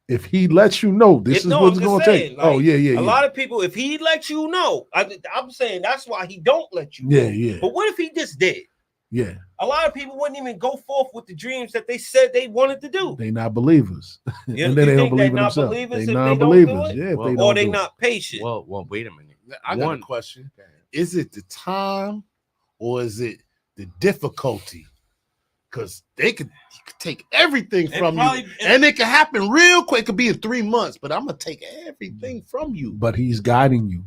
if he lets you know, this is what it's going to take. Like, a lot of people, if he lets you know, I'm saying that's why he don't let you know. Yeah. But what if he just did? Yeah. A lot of people wouldn't even go forth with the dreams that they said they wanted to do. They not believers. And then they don't believe in themselves. They non-believers. Or they not patient. Well, wait a minute. I got a question. Is it the time or is it the difficulty? Because he could take everything from you, and it could happen real quick. It could be in 3 months, but I'm gonna take everything from you. But he's guiding you.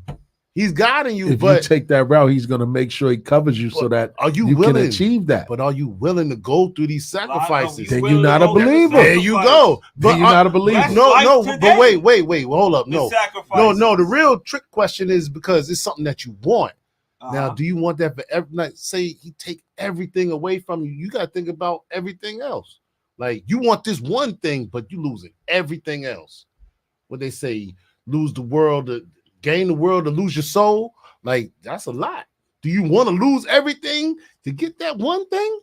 He's guiding you. If you take that route, he's gonna make sure he covers you so that you willing, can achieve that. But are you willing to go through these sacrifices? Then you're not a believer. There you go. But you're not a believer. No. But wait. Hold up. No. The real trick question is because it's something that you want. Now, do you want that for every night? Say he take everything away from you. You got to think about everything else. Like you want this one thing, but you losing everything else. What they say, lose the world, to gain the world, to lose your soul. Like that's a lot. Do you want to lose everything to get that one thing?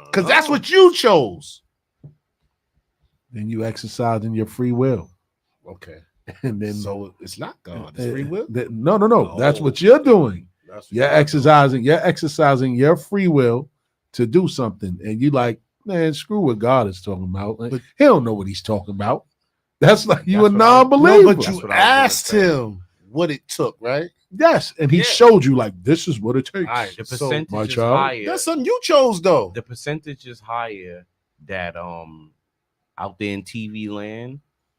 Because that's what you chose. Then you exercising your free will. Okay. And then so it's not God, it's free will. No. That's what you're doing. You're exercising your free will to do something. And you like, man, screw what God is talking about. Like, he don't know what he's talking about. That's like you a non-believer. But you asked him what it took, right? Yes, and he showed you like this is what it takes. All right, the percentage is higher. That's something you chose, though. The percentage is higher that out there in TV land.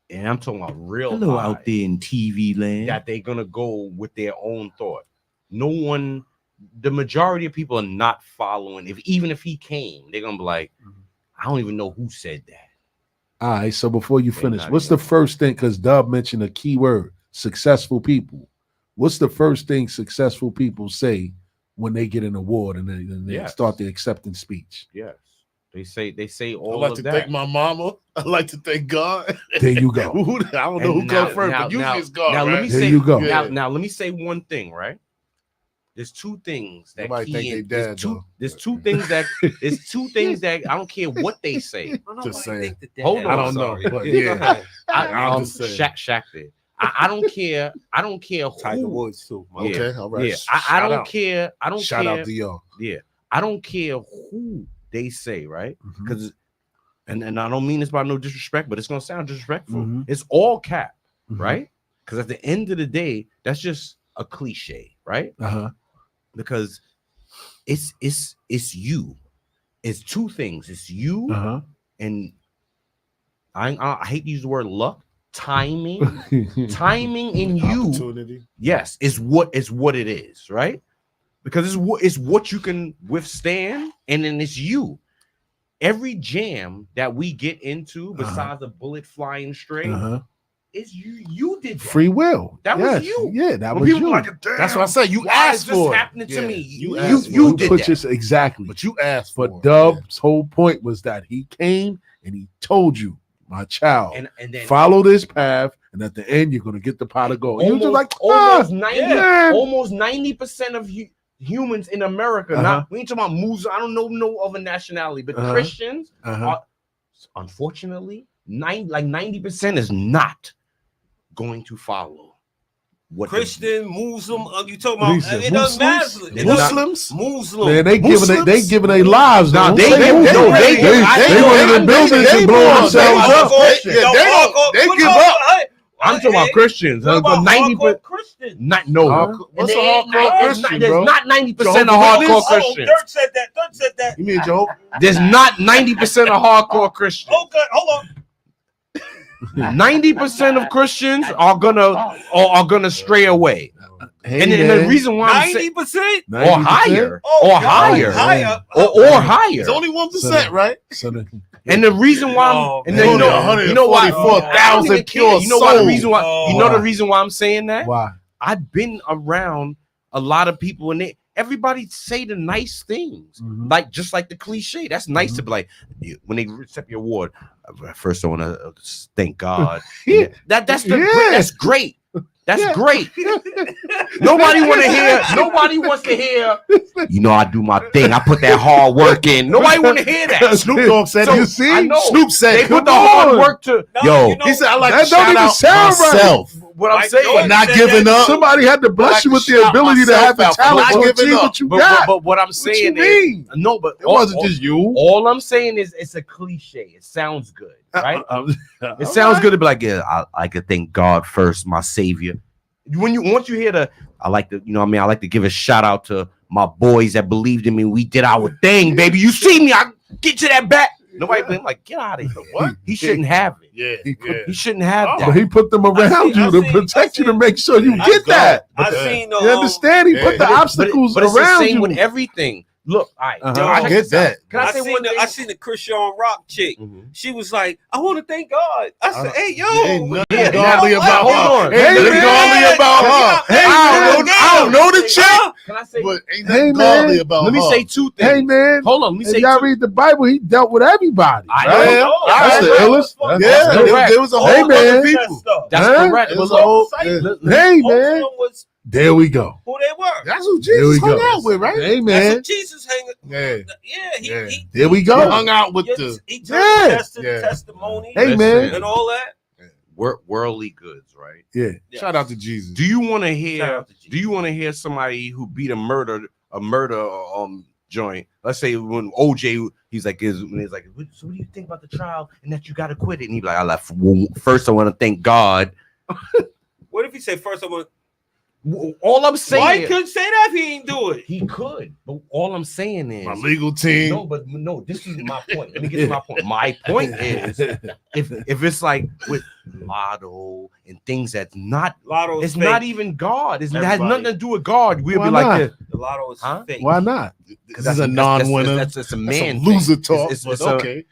And I'm talking about real out there in TV land. That they're gonna go with their own thought. The majority of people are not following. Even if he came, they're gonna be like, I don't even know who said that. All right, so before you finish, what's the first thing? Because Dub mentioned a key word: successful people. What's the first thing successful people say when they get an award and they start the acceptance speech? Yes. They say all I like to thank my mama. I like to thank God. There you go. I don't know who comes first, but usually it's God. Now right? let me say, there you go. Now let me say one thing, right? there's two things that Nobody think they dead, there's two things that I don't care what they say. Just saying. Hold on, I don't know, but yeah. I'm just saying. Shaq did. I don't care. I don't care who. Tiger Woods too. Okay, all right. Yeah, I don't care. I don't Shout care. out to y'all. Yeah, I don't care who they say, right? Mm-hmm. Because, and I don't mean this by no disrespect, but it's gonna sound disrespectful. It's all cap, right? Because at the end of the day, that's just a cliche, right? Because it's you. It's two things. It's you and I hate to use the word luck. Timing in you, yes, is what it is, right? Because it's what you can withstand, and then it's you. Every jam that we get into, besides a bullet flying straight, is you. You did that. Free will. That was you. Yeah, that when was people you. Like, that's what I said. You asked for this it. happening to me. You did put that. this exactly. But you asked for But Dub's whole point was that he came and he told you, my child, and then follow this path, and at the end you're gonna get the pot of gold. You just like almost 90% of humans in America. Not we ain't talking about Muslims. I don't know no other nationality, but Christians are, unfortunately, 90% is not going to follow. What Christian, Muslim, you talking about? It doesn't matter. Muslims, man, they giving their lives. Now they wanted to build it and blow themselves up. They give up. I'm talking about Christians. But 90%. Christians. Not no. What's a hardcore Christian, There's bro? not 90% of hardcore Christians. Dirt said that. You mean Joe? There's not 90% of hardcore Christians. Okay, hold on. 90% of Christians are gonna stray away. And the reason why I'm saying 90% or higher, or higher. It's only 1%, right? And the reason why, and then you know why, 144,000 pure you know why the souls. reason why, you know the reason why I'm saying that. Why? I've been around a lot of people, and everybody say the nice things, like just like the cliche. That's nice to be like when they accept your award. First, I want to thank God. That's great. That's great. Nobody wants to hear. You know, I do my thing. I put that hard work in. Nobody want to hear that. Snoop Dogg said, you see? I know. Snoop said, they put the hard work to. He said, I like that to shout out myself. What I'm saying, but not giving up. Somebody had to bless you with the ability to have the talent to achieve what you got. But what I'm saying is, no, but it wasn't just you. All I'm saying is, it's a cliche. It sounds good, right? It sounds good to be like, yeah, I could thank God first, my savior. Once you hear I like to, you know what I mean? I like to give a shout out to my boys that believed in me. We did our thing, baby. You see me, I get you that back. Nobody been like, get out of here. What? He shouldn't have it. He shouldn't have that. But he put them around you to protect you to make sure you get that. I seen. You understand? He put the obstacles but it's around the same you with everything. Look, I get that. I seen the Christian Rock chick. She was like, I want to thank God. I said, hey, yo. Ain't nothing godly about her. Hold on. Ain't nothing godly about her. I don't know the chick. Can I say But ain't nothing godly about her. Let me say two things. Hey, man. Hold on. Let me say if y'all read the Bible, he dealt with everybody. That's the illest. There was a whole bunch of people. That's correct. It was a whole. Hey, man. There we go. Who they were. That's who Jesus hung out with, right? Hey, That's man. who Jesus hanging. He There we go. He hung out with the. He tested testimony. Hey, man. And all that. Worldly goods, right? Yeah. Shout out to Jesus. Do you want to hear? Do you want to hear somebody who beat a murder joint? Let's say when OJ, he's like, so what do you think about the trial and that you got acquitted? And he's like, first I want to thank God. What if he say first I want? All I'm saying, why he couldn't say that if he ain't do it? He could, but all I'm saying is my legal team. No, this is my point. Let me get to my point. My point is, if it's like with Lotto and things that's not Lotto, it's fake. Not even God. It has nothing to do with God. We'll be like this. The Lotto is fake. Why not? Because this is a non-winner. That's a man loser talk. It's okay.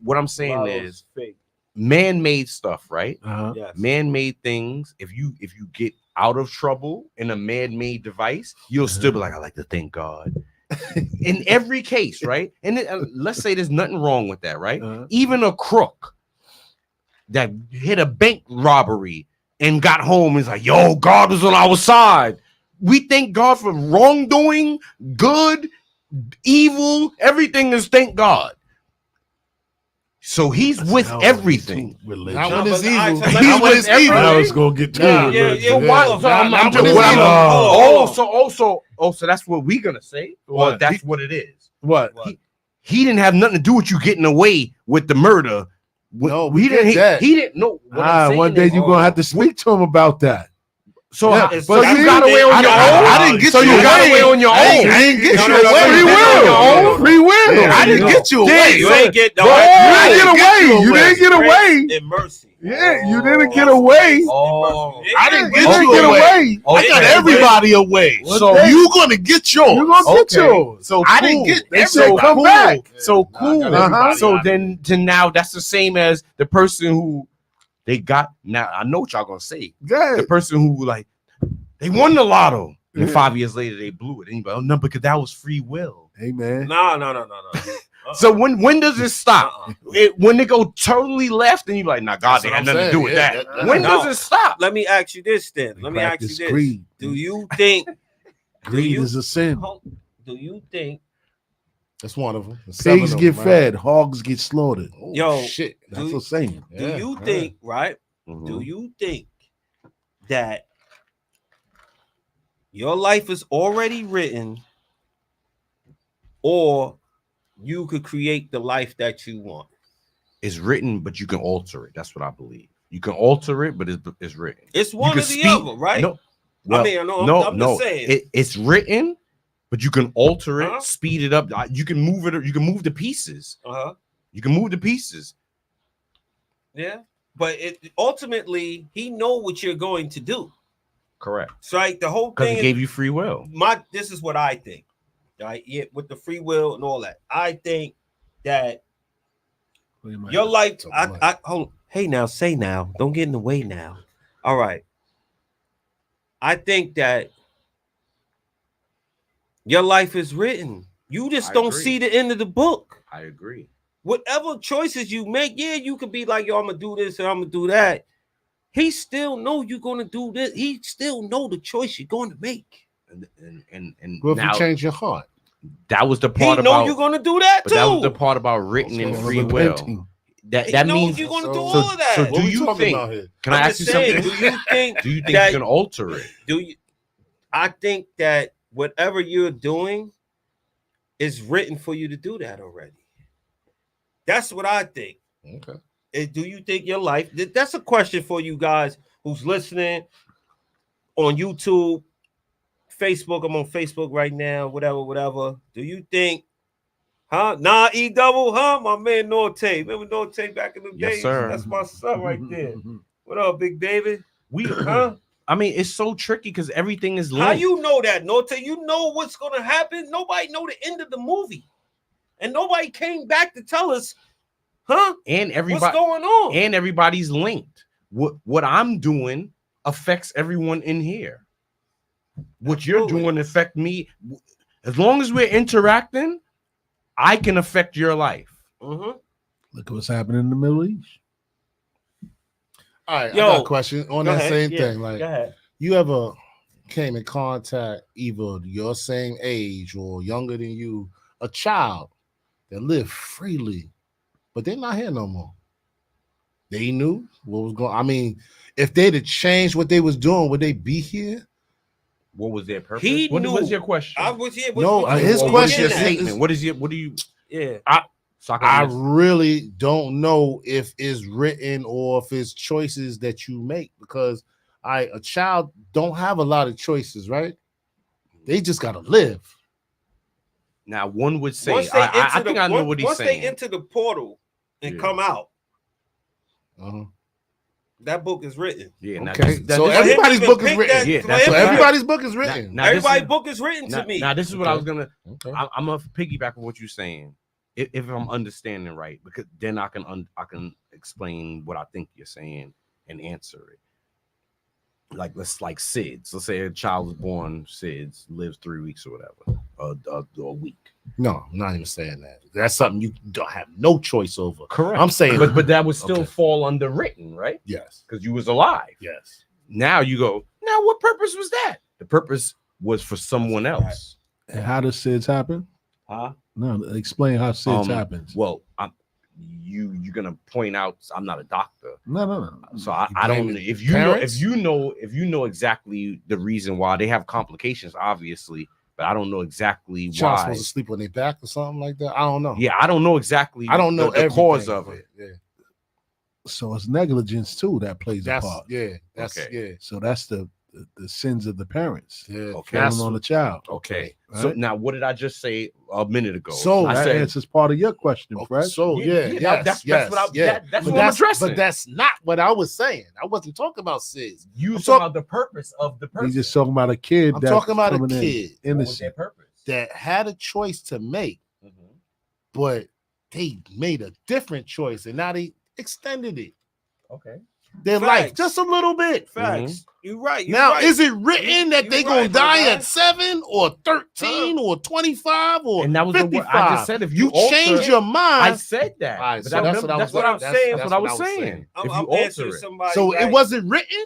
What I'm saying Lotto is fake. Man-made stuff, right? Yes. Man-made things. If you get out of trouble in a man-made device, you'll still be like, I like to thank God. In every case, right? And let's say there's nothing wrong with that, right? Even a crook that hit a bank robbery and got home is like, yo, God was on our side. we thank God for wrongdoing, good, evil, everything is thank God. So he's with everything. Not when it's evil. He's with everything. Now it's gonna get too So that's what we're gonna say. Well, that's what it is. What? He didn't have nothing to do with you getting away with the murder. No, he didn't know. One day you're gonna have to speak to him about that. So, Yeah, so you got away on your own. I didn't get so you you got away on your own. I didn't get you away. Free will. Free will. Yeah, I didn't get you away. You ain't get You didn't get away. You didn't get away. in mercy. Yeah, you didn't get away. I didn't You get didn't you get away. away. I got everybody away. So you gonna get yours. You gonna get yours. So I didn't get. They So said come cool. back. So cool. everybody So out. then to now, that's the same as the person who they got. Now I know what y'all gonna say. Good. The person who like they won the lotto, and 5 years later they blew it. Anybody? Oh no, because that was free will. Hey man. No. So when does it stop? When they go totally left, and you're like, nah, God, That's they what had I'm nothing to saying. do with Yeah, that. that- When No. does it stop? Let me ask you this then. Let me ask you Practice this. greed. Do you think? Greed you- is a sin. Do you think? That's one of them. There's 7 Pigs of get them, fed, hogs get slaughtered. Oh, Yo, shit. That's Do- a saying. Do Yeah, you yeah. think? Right? Mhm. Do you think that your life is already written, or you could create the life that you want? It's written, but you can alter it. That's what I believe. You can alter it, but it's written. It's You one can or the speak- other, right? No, well, I mean, I know. no, I'm no. just saying. It's written, but you can alter it, Huh? speed it up. You can move it. You can move the pieces. You can move the pieces. Yeah, but it ultimately he know what you're going to do. Correct. So like the whole Because thing. he gave you free will. This is what I think. Right? Yeah, with the free will and all that. I think that your life. I hold. Hey, now say now. Don't get in the way now. All right. I think that your life is written. You just I don't agree. see the end of the book. I agree. Whatever choices you make, yeah, you could be like, yo, I'm gonna do this and I'm gonna do that. He still know you're gonna do this. He still know the choice you're gonna make. And Well, if now you change your heart, that was the He part know about. you're gonna do that But too. that was the part about written and free will. Repenting. That He that knows means you're gonna do so- all of that. so what do we you talking think? about here? Can I I'm ask you just saying, something? Do you think? Do you think that- you can alter it? Do you? I think that whatever you're doing is written for you to do that already. That's what I think. Okay. Do you think your life? That's a question for you guys who's listening on YouTube, Facebook. I'm on Facebook right now. Whatever. Do you think? Huh? Nah, E double, huh? My man Norte. Remember Norte back in the Yes, days? sir. That's my son right there. What up, big baby? Huh? I mean, it's so tricky because everything is linked. How you know that, Norte? You know what's gonna happen. Nobody know the end of the movie, and nobody came back to tell us, huh? And everybody What's going on? and everybody's linked. What I'm doing affects everyone in here. What you're Absolutely. doing affect me. As long as we're interacting, I can affect your life. Mhm. Look at what's happening in the Middle East. All right, Yo, I got a question on Go that ahead. same Yeah, thing. Like, go ahead. you ever came in contact either your same age or younger than you, a child that lived freely, but they're not here no more? They knew what was going. I mean, if they'd have changed what they was doing, would they be here? What was their purpose? He What knew. was your question? I was here. No, his What is question your is- statement? What is your? What do you? Yeah. So I I can really don't know if it's written or if it's choices that you make, because a child don't have a lot of choices, right? They just gotta live. now one would say. Once they I enter think I know what he's once saying. they enter the portal and Yeah. come out, Uh-huh. that book is written. Yeah. Now Okay, this- so this- everybody's even book is pick written. that- Yeah, for that's him So to- what- everybody's book is written. Now this Everybody's is- book is written to me. Now this is what I was gonna. Okay. I'm gonna piggyback on what you're saying, if I'm understanding right, because then I can explain what I think you're saying and answer it. Like SIDS. Let's say a child was born SIDS, lives 3 weeks or whatever, a week. No, I'm not even saying that. That's something you don't have no choice over. Correct. I'm saying, but that would still Okay. fall under written, right? yes, Because you was alive. yes. Now you go. Now what purpose was that? The purpose was for someone else. And how does SIDS happen? Huh? No, explain how SIDS happens. Well, you're gonna point out I'm not a doctor. No. So I don't. If you know exactly the reason why they have complications, obviously, but I don't know exactly Child's why. supposed to sleep on their back or something like that. I don't know. Yeah, I don't know exactly. I don't know the cause of it. Yeah. So it's negligence too that plays a part. Yeah. That's Okay. yeah. So that's the sins of the parents. Yeah. Okay. Falling on the child. Okay. Right? So now, what did I just say a minute ago? So that answers part of your question, Fred. So that's what I'm addressing. But that's not what I was saying. I wasn't talking about SIDS. You talking about the purpose of the person. He's just talking about a kid. I'm talking about a kid innocent that had a choice to make, but they made a different choice, and now they extended it. Okay. Their life just a little bit. Facts. You're right. Now, is it written that they gonna die at 7 or 13 or 25 or and that was 55? I just said if you change your mind. I said that. Right, but so that's what I'm saying. That's what I was saying. If you alter it. So it wasn't written?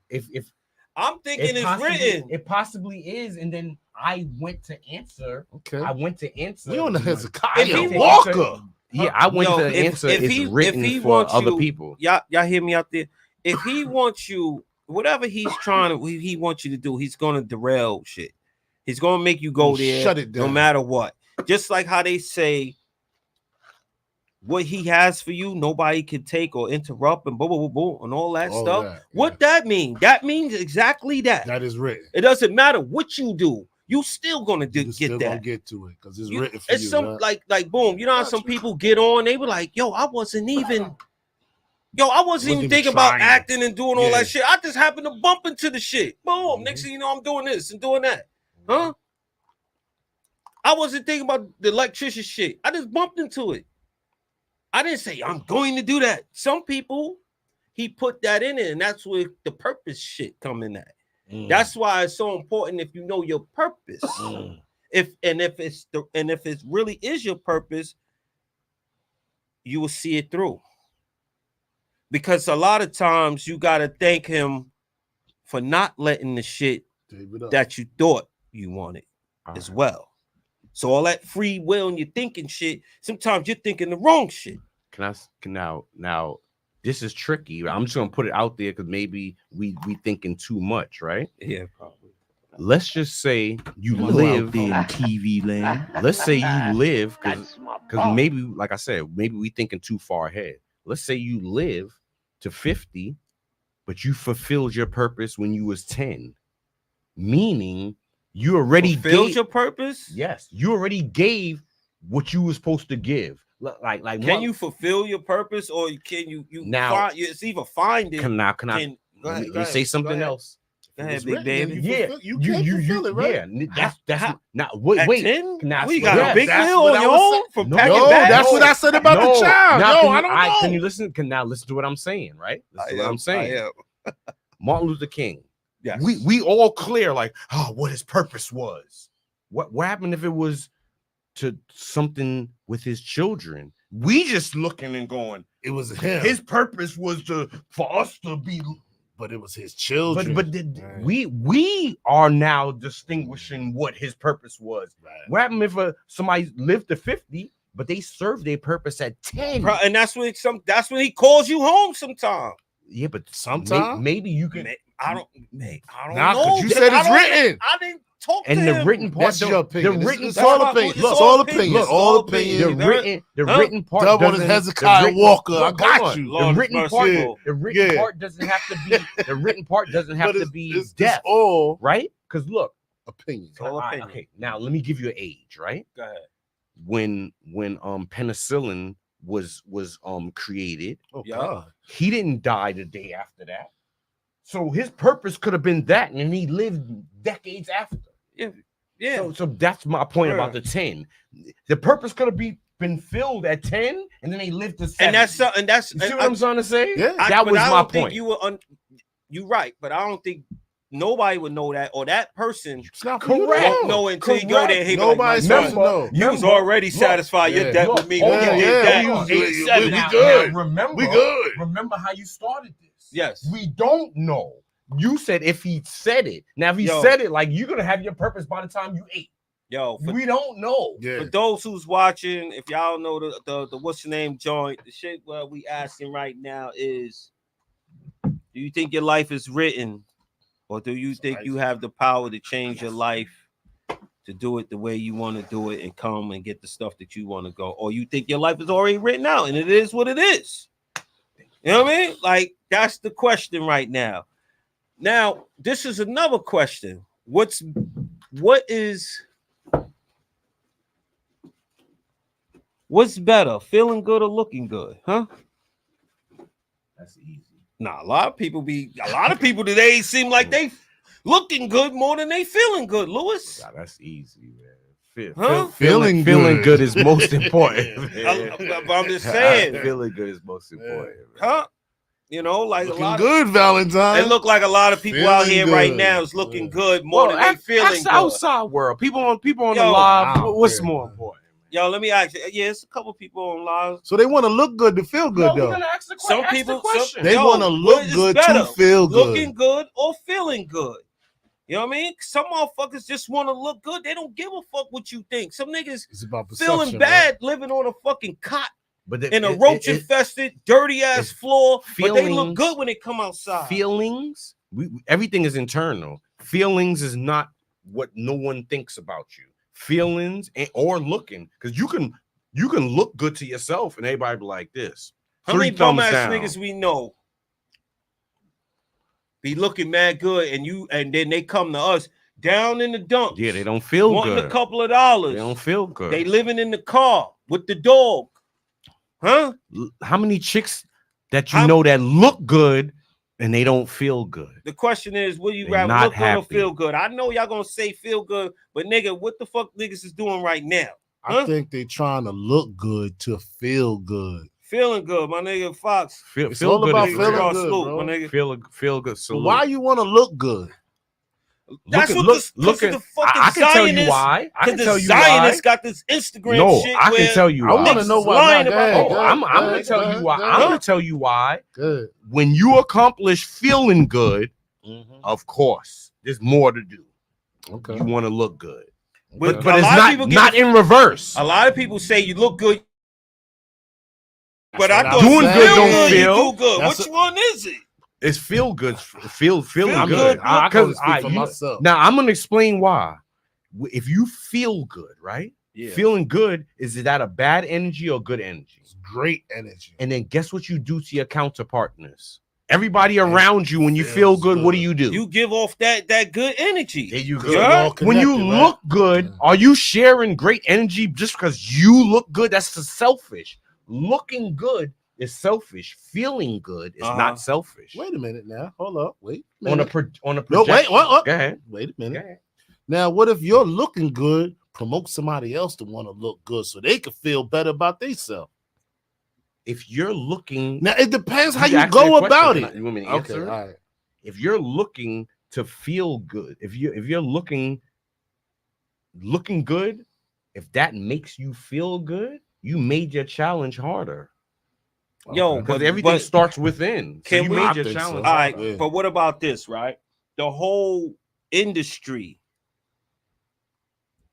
If I'm thinking it's written. It possibly is, and then I went to answer. Okay. I went to answer. We on the Hezekiah Walker. Yeah, I went to answer. It's written for other people. Y'all hear me out there? If he wants you, whatever he's trying to, he wants you to do, he's gonna derail shit. He's gonna make you go there, shut it down, no matter what. Just like how they say, what he has for you, nobody can take or interrupt, and boom, boom, boom, and all that stuff. That, what that mean? That means exactly that. That is written. It doesn't matter what you do. You still gonna get that. Gonna get to it because it's written for it's you. Some like boom. You know how some people get on? They were like, "Yo, I wasn't even thinking about acting and doing all that shit. I just happened to bump into the shit. Boom. Next thing you know, I'm doing this and doing that. Huh? I wasn't thinking about the electrician shit. I just bumped into it. I didn't say I'm going to do that. Some people, he put that in it, and that's where the purpose shit come in at. That's why it's so important if you know your purpose. If it really is your purpose, you will see it through. Because a lot of times you gotta thank him for not letting the shit that you thought you wanted as well. So all that free will and you're thinking shit, sometimes you're thinking the wrong shit. Now this is tricky. I'm just gonna put it out there because maybe we thinking too much, right? Yeah, probably. Let's just say you live in TV land. Let's say you live because maybe, like I said, maybe we thinking too far ahead. Let's say you live to 50, but you fulfilled your purpose when you was 10, meaning you already fulfilled your purpose. Yes, you already gave what you were supposed to give. Like can you fulfill your purpose, or can you now find, it's either find it. Can I let me say something else? Go ahead, big baby. You fulfill it, right? Yeah, that's not wait. Now, we got a big deal on your own for packing bags. That's what I said about the child. Now, I don't know. Can you listen? Now listen to what I'm saying, right? Listen to what I'm saying. Martin Luther King. Yes. We all clear like, what his purpose was. What happened if it was to something with his children? We just looking and going, it was him. His purpose was for us to be, but it was his children. But we are now distinguishing what his purpose was. Right. What happened if somebody lived to 50, but they served their purpose at 10? And that's when he calls you home sometime. Yeah, but sometimes maybe you can. I don't know. You said it's written. I didn't talk to him. The written part. That's your opinion. The written it's all opinion. It's all opinion. All opinion. The written part. Double as Hezekiah Walker. I got you. The written part. The written part doesn't have to be. The written part doesn't have to be death. All right. Because look, opinion. Okay. Now let me give you an age. Right. Go ahead. When penicillin was created. Oh God. He didn't die the day after that. So his purpose could have been that, and he lived decades after. Yeah. So that's my point about the 10. The purpose could have been filled at 10, and then they lived to 7. And that's you see what I'm trying to say? Yeah. That was my point. You're right, but I don't think nobody would know that, or that person correct. Won't know until you go there. Nobody's supposed to know. You was already satisfied your debt with me. We good. Remember how you started this. Yes. We don't know You said if he said it. Now, if he said it, like, you're gonna have your purpose by the time you ate. We don't know. For those who's watching, if y'all know the what's your name joint, the shit what we asking right now is, do you think your life is written, or do you think you have the power to change your life to do it the way you want to do it and come and get the stuff that you want to go, or you think your life is already written out and it is what it is? You know what I mean? Like, that's the question right now. Now, this is another question. What's better, feeling good or looking good? Huh? That's easy. Nah, a lot of people today seem like they looking good more than they feeling good, Lewis. Yeah, that's easy, man. Feeling good is most important. I'm just saying. Feeling good is most important. Huh? You know, like looking a lot good, of Valentine. It look like a lot of people feeling out here good. right now is looking good more than they feeling that's good. Outside world. People on the live. What's more important? Yo, let me ask you. Yeah, it's a couple people on live. So they want to look good to feel good, though. Some people, they want to look good to feel good. Looking good or feeling good. You know what I mean? Some motherfuckers just want to look good. They don't give a fuck what you think. Some niggas feeling bad living on a fucking cot. But in a roach-infested, dirty-ass floor, but they look good when they come outside. Feelings, everything is internal. Feelings is not what no one thinks about you. Feelings or looking, because you can look good to yourself and everybody be like this. How many bum-ass niggas we know be looking mad good and then they come to us down in the dumps. Yeah, they don't feel wanting good. A couple of dollars. They don't feel good. They living in the car with the dog. Huh? How many chicks that you know that look good and they don't feel good? The question is, will you rather look good or feel good? I know y'all gonna say feel good, but nigga, what the fuck niggas is doing right now? Huh? I think they trying to look good to feel good. Feeling good, my nigga Fox. Feel all good about feeling good, salute, bro. My nigga. Feel good. Salute. Why you want to look good? That's what the fucking I can tell you why. I can tell you why. Zionists got this Instagram shit. I can tell you why. I want to know why. I'm gonna tell you why. I'm gonna tell you why. Good. When you accomplish feeling good, of course, there's more to do. Okay. You want to look good, but it's not in reverse. A lot of people say you look good, but I thought doing good don't feel. You do good. Which one is it? It's feel good. Feeling good. I can speak for myself. Now I'm gonna explain why. If you feel good, right? Yeah. Feeling good, is that a bad energy or good energy? It's great energy. And then guess what you do to your counterpartners? Everybody around you, when you feel good, what do? You give off that good energy. There you go. When you look good, are you sharing great energy just because you look good? That's selfish. Looking good is selfish. Feeling good is not selfish. Wait a minute now. Hold up. Wait a on minute. On a no, wait. What? Go ahead. Wait a minute. Now, what if you're looking good? Promote somebody else to want to look good so they can feel better about themselves. If you're looking, now it depends how you go about it. You want me to answer? Okay, all right. If you're looking to feel good, if you're looking good, if that makes you feel good, you made your challenge harder. Yo, because everything starts within. Can so we made your challenge? All right, but what about this? Right, the whole industry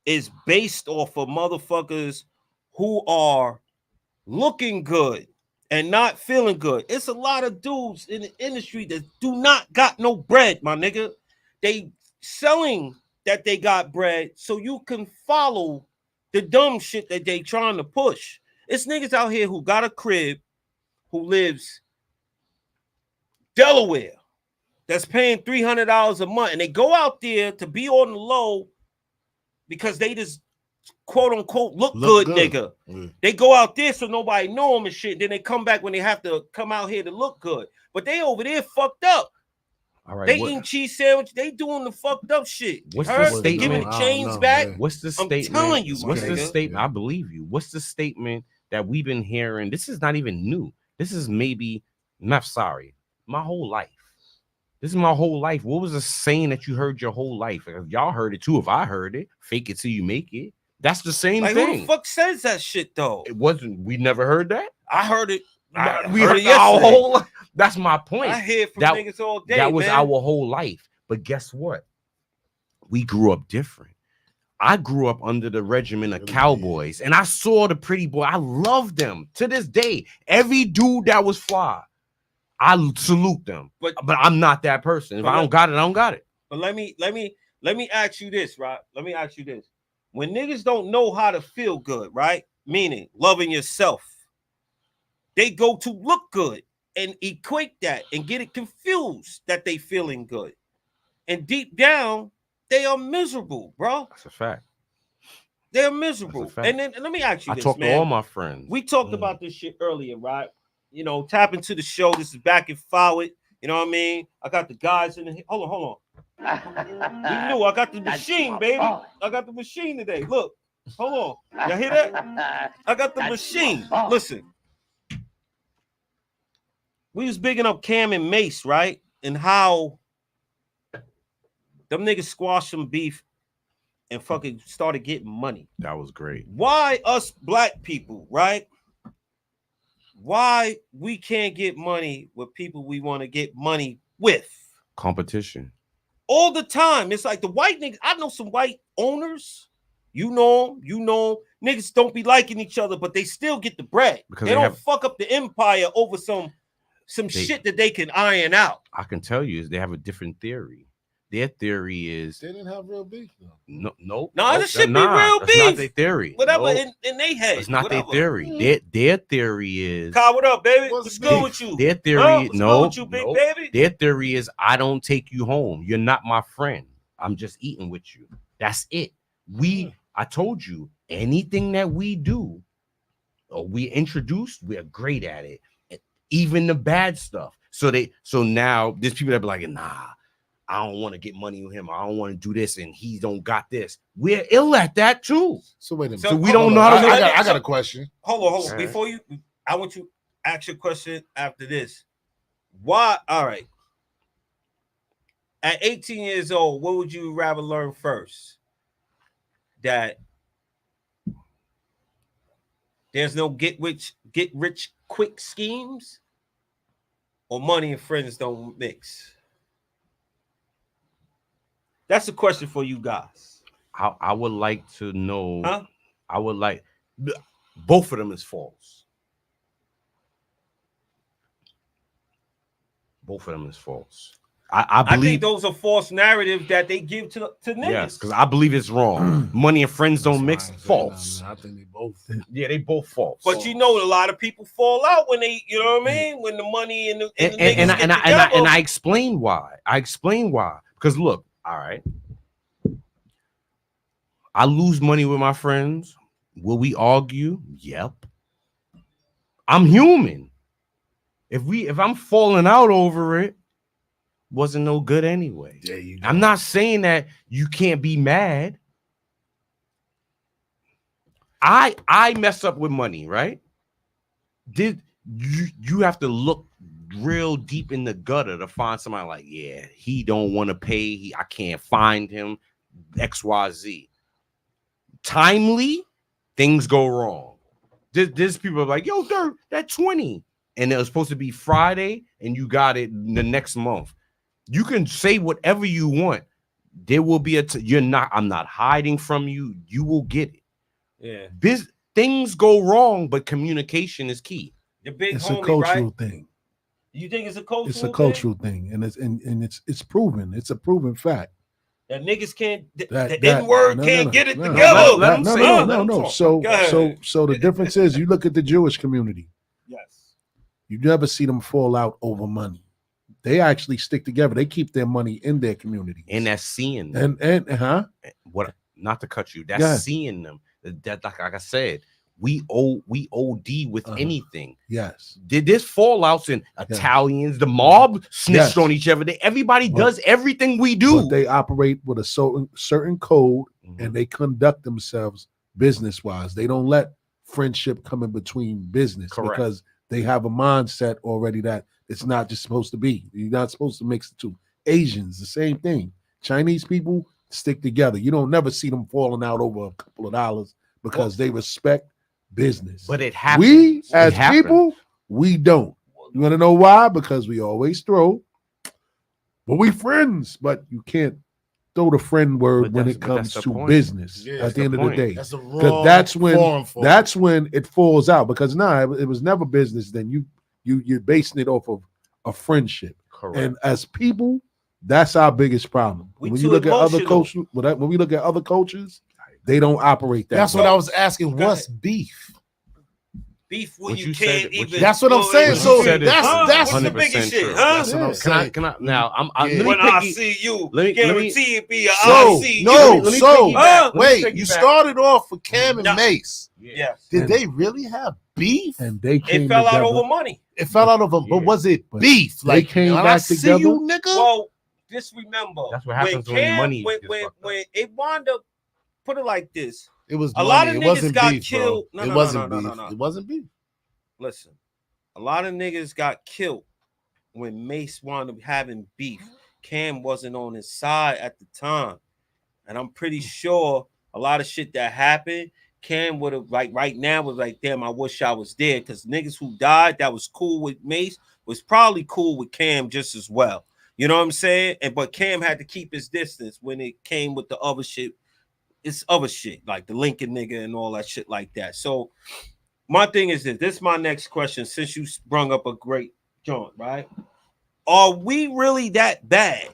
is based off of motherfuckers who are looking good and not feeling good. It's a lot of dudes in the industry that do not got no bread, my nigga. They selling that they got bread so you can follow the dumb shit that they trying to push. It's niggas out here who got a crib, who lives Delaware, that's paying $300 a month, and they go out there to be on the low because they just quote unquote look good, nigga. They go out there so nobody know them and shit. Then they come back when they have to come out here to look good. But they over there fucked up. All right, they eating cheese sandwich. They doing the fucked up shit. What's the statement? They giving the chains back. Man. What's the statement? I'm telling you. What's the statement? I believe you. What's the statement that we've been hearing? This is not even new. This is maybe my whole life. This is my whole life. What was the saying that you heard your whole life? If y'all heard it too, if I heard it, fake it till you make it. That's the same thing. Who the fuck says that shit though? It wasn't. We never heard that. I heard it We heard our whole life. That's my point. I hear from niggas all day. That was man. our whole life. But guess what? We grew up different. I grew up under the regimen of cowboys, and I saw the pretty boy. I love them to this day. Every dude that was fly, I salute them. But I'm not that person. If I don't got it, I don't got it. But let me ask you this, right? Let me ask you this. When niggas don't know how to feel good, right? Meaning loving yourself, they go to look good and equate that and get it confused that they feeling good. And deep down, they are miserable, bro. That's a fact. They're miserable. And then let me ask you this, man. I talked to all my friends. We talked about this shit earlier, right? You know, tap into the show. This is Back and Fahward. You know what I mean? I got the guys in the... Hold on. You knew I got the machine, baby. I got the machine today. Look. Hold on. Y'all hear that? I got the machine. Listen. We was bigging up Cam and Mace, right? And how them niggas squashed some beef and fucking started getting money. That was great. Why us black people, right? Why we can't get money with people we want to get money with? Competition. All the time. It's like the white niggas. I know some white owners. You know them. Niggas don't be liking each other, but they still get the bread. Because they don't fuck up the empire over some shit that they can iron out. I can tell you is they have a different theory. Their theory is they didn't have real beef. No, this should be real beef. It's not their theory. Whatever in they head. It's not their theory. Their theory is. Kyle, what up, baby? What's good with you? Their theory, with you, big baby? Their theory is I don't take you home. You're not my friend. I'm just eating with you. That's it. I told you anything that we do or we introduce, we are great at it. Even the bad stuff. So now there's people that be like, nah. I don't want to get money with him. I don't want to do this, and he don't got this. We're ill at that too. So wait a minute. So we don't know how to. I got a question. Hold on. Before you, I want you to ask your question after this. Why? All right. At 18 years old, what would you rather learn first? That there's no get rich quick schemes, or money and friends don't mix? That's a question for you guys. I would like to know. Huh? I would like both of them is false. Both of them is false. I believe I think those are false narratives that they give to niggas. Yes, because I believe it's wrong. Money and friends don't mix. False. I think they both. Yeah, they both false. But you know, a lot of people fall out when they, you know what I mean, when the money and I explain why. Because look. All right. I lose money with my friends. Will we argue? Yep. I'm human. If I'm falling out over it, wasn't no good anyway. There you go. I'm not saying that you can't be mad. I mess up with money, right? Did you have to look real deep in the gutter to find somebody like, yeah, he don't want to pay. I can't find him. XYZ. Timely, things go wrong. There's people like, yo, Dirk, that 20. And it was supposed to be Friday, and you got it the next month. You can say whatever you want. There will be I'm not hiding from you. You will get it. Yeah. Things go wrong, but communication is key. It's a cultural thing. You think it's a cultural thing? It's a cultural thing, and it's proven. It's a proven fact. That niggas can't that N-word can't get it together. No. So the difference is you look at the Jewish community. Yes. You never see them fall out over money. They actually stick together. They keep their money in their community. And that's seeing them. And what, not to cut you, that's seeing them. That like I said, we OD with anything. Yes. Did this fallouts in Italians, the mob snitched on each other. Everybody does everything we do. But they operate with a certain code, and they conduct themselves business-wise. They don't let friendship come in between business. Correct. Because they have a mindset already that it's not just supposed to be. You're not supposed to mix the two. Asians, the same thing. Chinese people stick together. You don't never see them falling out over a couple of dollars because they respect business. But it happens. We as people, We don't. You want to know why? Because we always throw. But we friends. But you can't throw the friend word when it comes to business. At the end of the day, that's the wrong that's when it falls out. Because it was never business. Then you're basing it off of a friendship. Correct. And as people, that's our biggest problem. When you look at other cultures, when we look at other cultures, they don't operate that. That's what I was asking. What's beef? Beef when you can't even. That's what I'm saying. So that's the biggest shit, huh? That's what I'm saying. Can I now? When I see you, guarantee it be wait. You started off with Cam and Mace. Yes. Did they really have beef? And they it fell out over money. It fell out of them, but was it beef? They came back together. You, nigga. Well, just remember. That's what happens when money. When it wound up, put it like this. It was a lot of niggas got killed. No, it wasn't beef. It wasn't beef. Listen, a lot of niggas got killed when Mace wound up having beef. Cam wasn't on his side at the time, and I'm pretty sure a lot of shit that happened, Cam would have right now was like, damn, I wish I was there, because niggas who died that was cool with Mace was probably cool with Cam just as well. You know what I'm saying? But Cam had to keep his distance when it came with the other shit. It's other shit like the Lincoln nigga and all that shit like that. So my thing is this is my next question, since you brung up a great joint, right? Are we really that bad?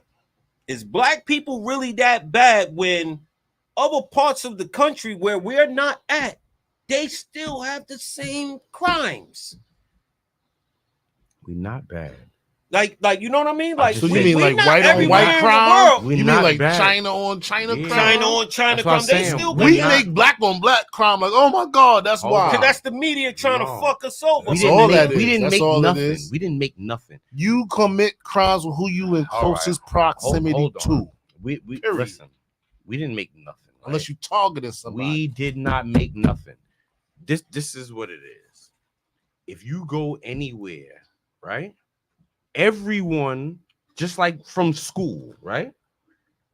Is black people really that bad when other parts of the country where we're not at, they still have the same crimes? We're not bad. Like you know what I mean? Like, so you mean like white on white crime? You mean like bad. China on China crime? China on China crime. They still make black on black crime. Like, oh my God, that's why. Because that's the media trying to fuck us over. We didn't make nothing. We didn't make nothing. You commit crimes with who you in closest proximity to. We listen. We didn't make nothing. Right? Unless you targeted somebody. We did not make nothing. This is what it is. If you go anywhere, right? Everyone, just like from school, right?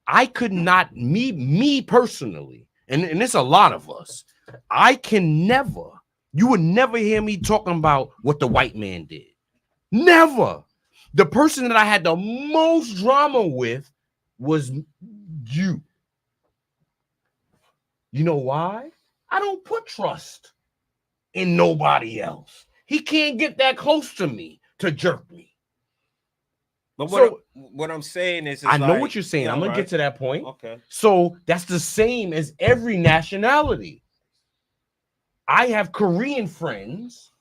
I could not, me personally, and it's a lot of us, you would never hear me talking about what the white man did. Never. The person that I had the most drama with was you. You know why? I don't put trust in nobody else. He can't get that close to me to jerk me. But what I'm saying is I know what you're saying. I'm gonna get to that point. Okay. So that's the same as every nationality. I have Korean friends.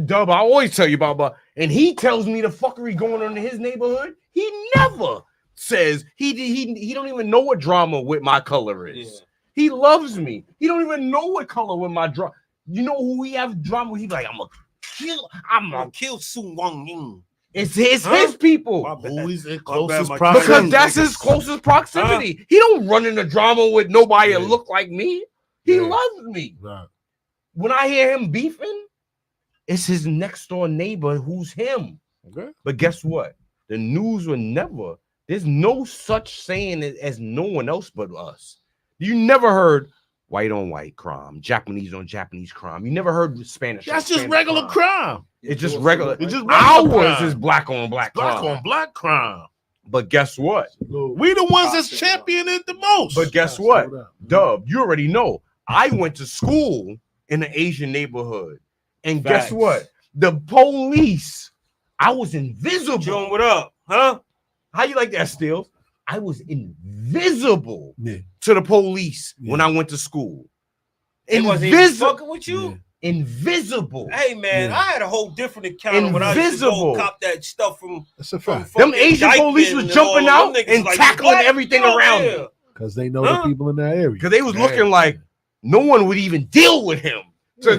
Dub, I always tell you about, and he tells me the fuckery going on in his neighborhood. He never says he don't even know what drama with my color is. Yeah. He loves me. He don't even know what color with my drama. You know who we have drama with? He's like, I'm gonna kill Su Wang Ying. It's his people. Who's in closest proximity? Because that's his closest proximity. He don't run into drama with nobody that look like me. He loves me. Right. When I hear him beefing, it's his next door neighbor who's him. Okay. But guess what? The news will never. There's no such saying as no one else but us. You never heard white on white crime, Japanese on Japanese crime. You never heard Spanish. That's just regular crime. It's just regular. It's just ours is black on black crime. Black on black crime. But guess what? We the ones that's championing it the most. But guess what? Dub, you already know. I went to school in an Asian neighborhood. And guess what? The police, I was invisible. John, what up? Huh? How you like that, Steele? I was invisible to the police when I went to school. Invisible with you? Yeah. Invisible. Hey man, I had a whole different encounter when I used to go cop that stuff from. That's a fact. Them Asian police was jumping out and like, tackling everything around me because they know the people in that area. Because they was looking like no one would even deal with him for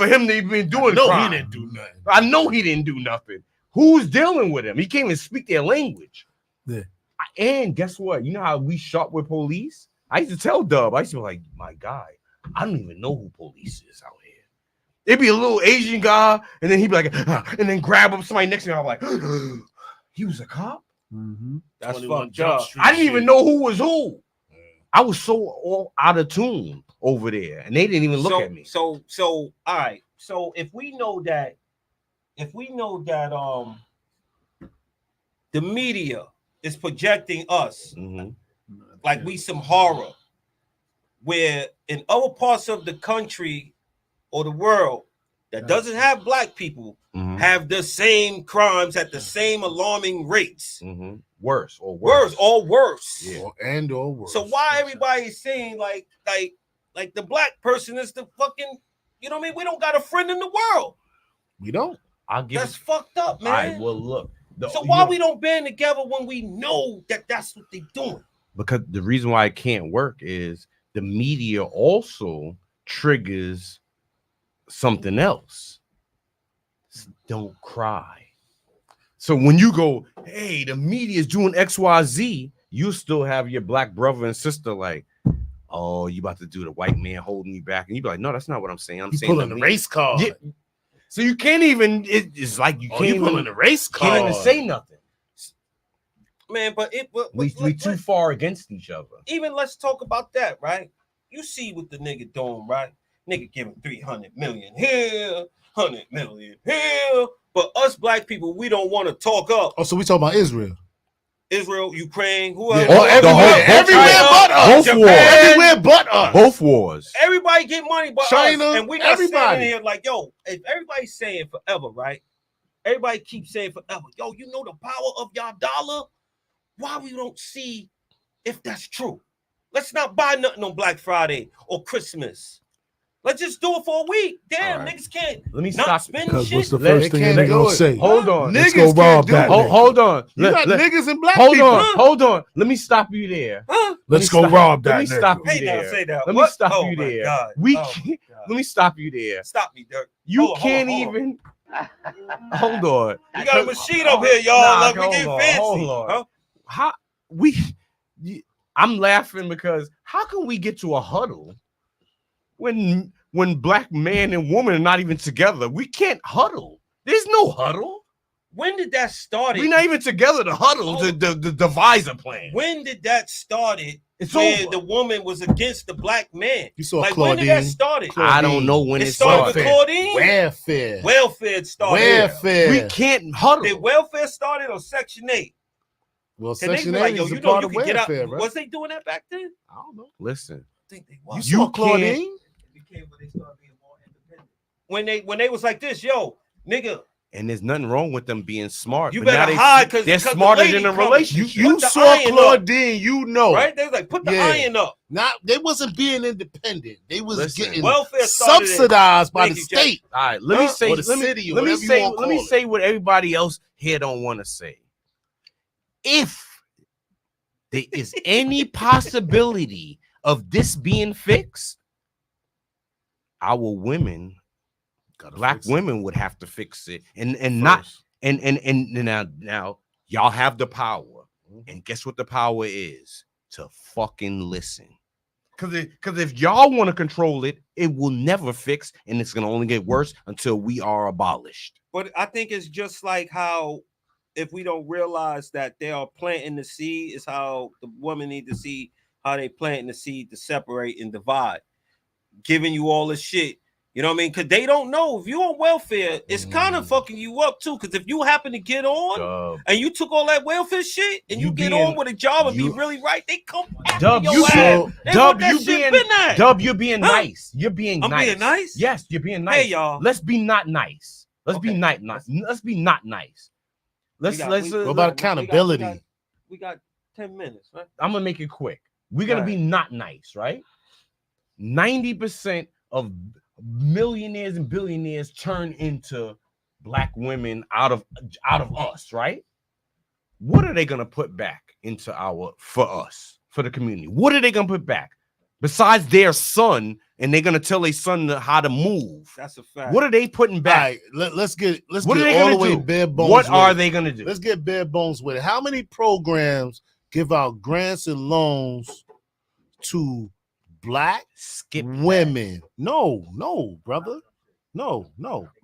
him to even doing. No, he didn't do nothing. I know he didn't do nothing. Who's dealing with him? He can't even speak their language. Yeah. And guess what? You know how we shop with police? I used to tell Dub. I used to be like, my guy, I don't even know who police is out here. It'd be a little Asian guy, and then he'd be like, and then grab up somebody next to me. I'm like, he was a cop? Mm-hmm. That's fucked up. I didn't even know who was who. I was so all out of tune over there, and they didn't even look at me. So, all right. So if we know that if we know that the media is projecting us like we some horror, where in other parts of the country or the world that doesn't have black people have the same crimes at the same alarming rates. Worse. Yeah. Or worse. So why everybody is saying like the black person is the fucking, you know what I mean? We don't got a friend in the world. We don't. That's fucked up, man. All right, well, look. So why we don't band together when we know that that's what they doing? Because the reason why it can't work is the media also triggers something else. Don't cry. So when you go, hey, the media is doing XYZ, you still have your black brother and sister like, oh, you about to do the white man holding you back. And you be like, no, that's not what I'm saying. I'm saying pulling the race card. Yeah. So you can't even, it's like you can't even pulling the race card. Can't even say nothing. Man, but we too far against each other. Even let's talk about that, right? You see what the nigga doing, right? Nigga giving 300 million here, 100 million here. But us black people, we don't want to talk up. Oh, so we talking about Israel. Israel, Ukraine, who else? Everywhere but us. Both wars. Everybody get money but China, us. And we got sitting here like, yo, if everybody's saying forever, right? Everybody keeps saying forever. Yo, you know the power of y'all dollar? Why we don't see if that's true? Let's not buy nothing on Black Friday or Christmas. Let's just do it for a week. Damn, niggas can't. Let me not stop. spend Because shit. what's the first thing they gonna say? Hold on. Let's go rob that. Hold on. You got niggas and black people. Hold on. Let me stop you there. Let's go rob that. Let me stop you Hey, there. now say that. Let me stop you there. God. We can't. Let me stop you there. Stop me, Dirk. You can't even. Hold on. You got a machine up here, y'all. Like we get fancy. Hold on. How I'm laughing because how can we get to a huddle when black man and woman are not even together? We can't huddle. There's no huddle. When did that start? We're not even together to huddle to devise a plan. When did that started? It's where over. The woman was against the black man. You saw like Claudine. when did that started? I don't know when it started. started. With Claudine? Welfare started. We can't huddle. Did welfare started on Section 8? Well, Can Section they 8 like, yo, is you a know part you of can get out? welfare, right? Was they doing that back then? I don't know. Listen, I think they was. You saw Claudine? When they was like this, yo, nigga. and there's nothing wrong with them being smart. You but better now hide because they're smarter than a relationship. You saw Claudine, you know. Right? They was like, put the iron up. They wasn't being independent. They was getting welfare subsidized by the state. All right, let me say, or the city, or let me whatever say, you want to let me call say what everybody else here don't want to say. If there is any possibility of this being fixed, our women, black women, would have to fix it, and not now y'all have the power, and guess what the power is? To fucking listen. Because if y'all want to control it, it will never fix, and it's gonna only get worse until we are abolished. But I think it's just like how if we don't realize that they are planting the seed, is how the women need to see how they planting the seed to separate and divide, giving you all this shit. You know what I mean? Because they don't know if you're on welfare, it's kind of fucking you up too. Because if you happen to get on and you took all that welfare shit and you get on with a job and be really right, they come Dub, your ass. You're being nice. You're being nice. I'm being nice? Yes, you're being nice. Hey, y'all. Let's be not nice. Let's be not nice. Let's be not nice. What about accountability? We got 10 minutes, right? I'm gonna make it quick. We're gonna be not nice, right? 90% of millionaires and billionaires turn into black women out of us, right? What are they gonna put back into for the community? What are they gonna put back besides their son? And they're gonna tell their son how to move. That's a fact. What are they putting back? All right, let's get what are they all gonna the way do? bare bones. What are with it. they gonna do? Let's get bare bones with it. How many programs give out grants and loans to black women? No, brother. No.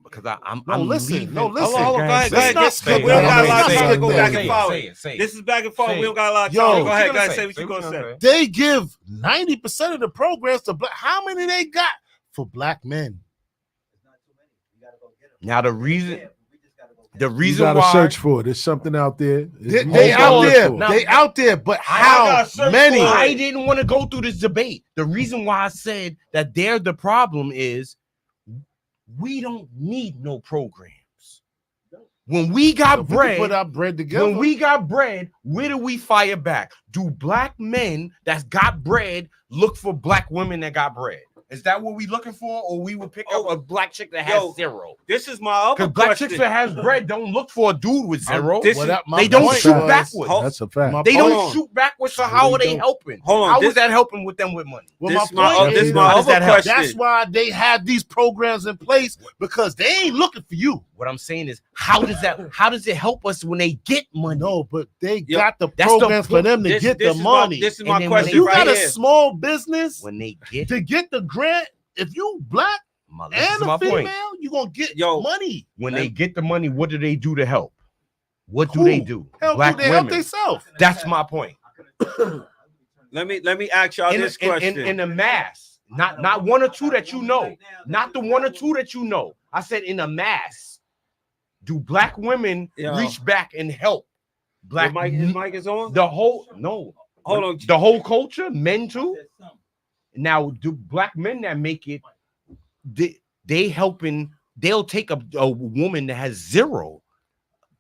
Because I'm listen. Hold on, go ahead. We don't got a lot of time to go back and forward. This is back and forth. We don't got a lot of time. Go ahead, say what you're gonna say. They give 90% of the programs to black. How many they got for black men? Now the reason The You reason gotta why search for it. There's something out there. They out there. Now, They out there. But I how gotta search many? for it. I didn't want to go through this debate. The reason why I said that they're the problem is we don't need no programs. When we got We can bread, put our bread together. when we got bread, where do we fire back? Do black men that's got bread look for black women that got bread? Is that what we looking for, or we would pick up a black chick that has zero? This is my other Because black question. chicks that has bread don't look for a dude with zero. this Well, is- that- my They don't point shoot was- backwards. That's a fact. My They point- don't shoot backwards. So how are they helping? Hold on, How this- is that helping with them with money? Well, this my point this is, my how does other that help? question. that's why they have these programs in place, because they ain't looking for you. What I'm saying is, how does it help us when they get money? No, but they Yo, got the that's the programs for them to This- get this the is money. This is And my then when question You right got a here. small business When they get to get the grant. If you black this and is a my female, point. you gonna get Yo, money. When they get the money, what do they do to help? What do Who? they do? Help Black you, they help women. themselves. That's my point. Let me ask y'all this question. In the mass, not one or two that you know, not the one or two that you know. I said in a mass, do black women Yo. reach back and help black? His mic is on. The whole no, Hold on. the whole culture, men too. Now, do black men that make it, they helping? They'll take a woman that has zero.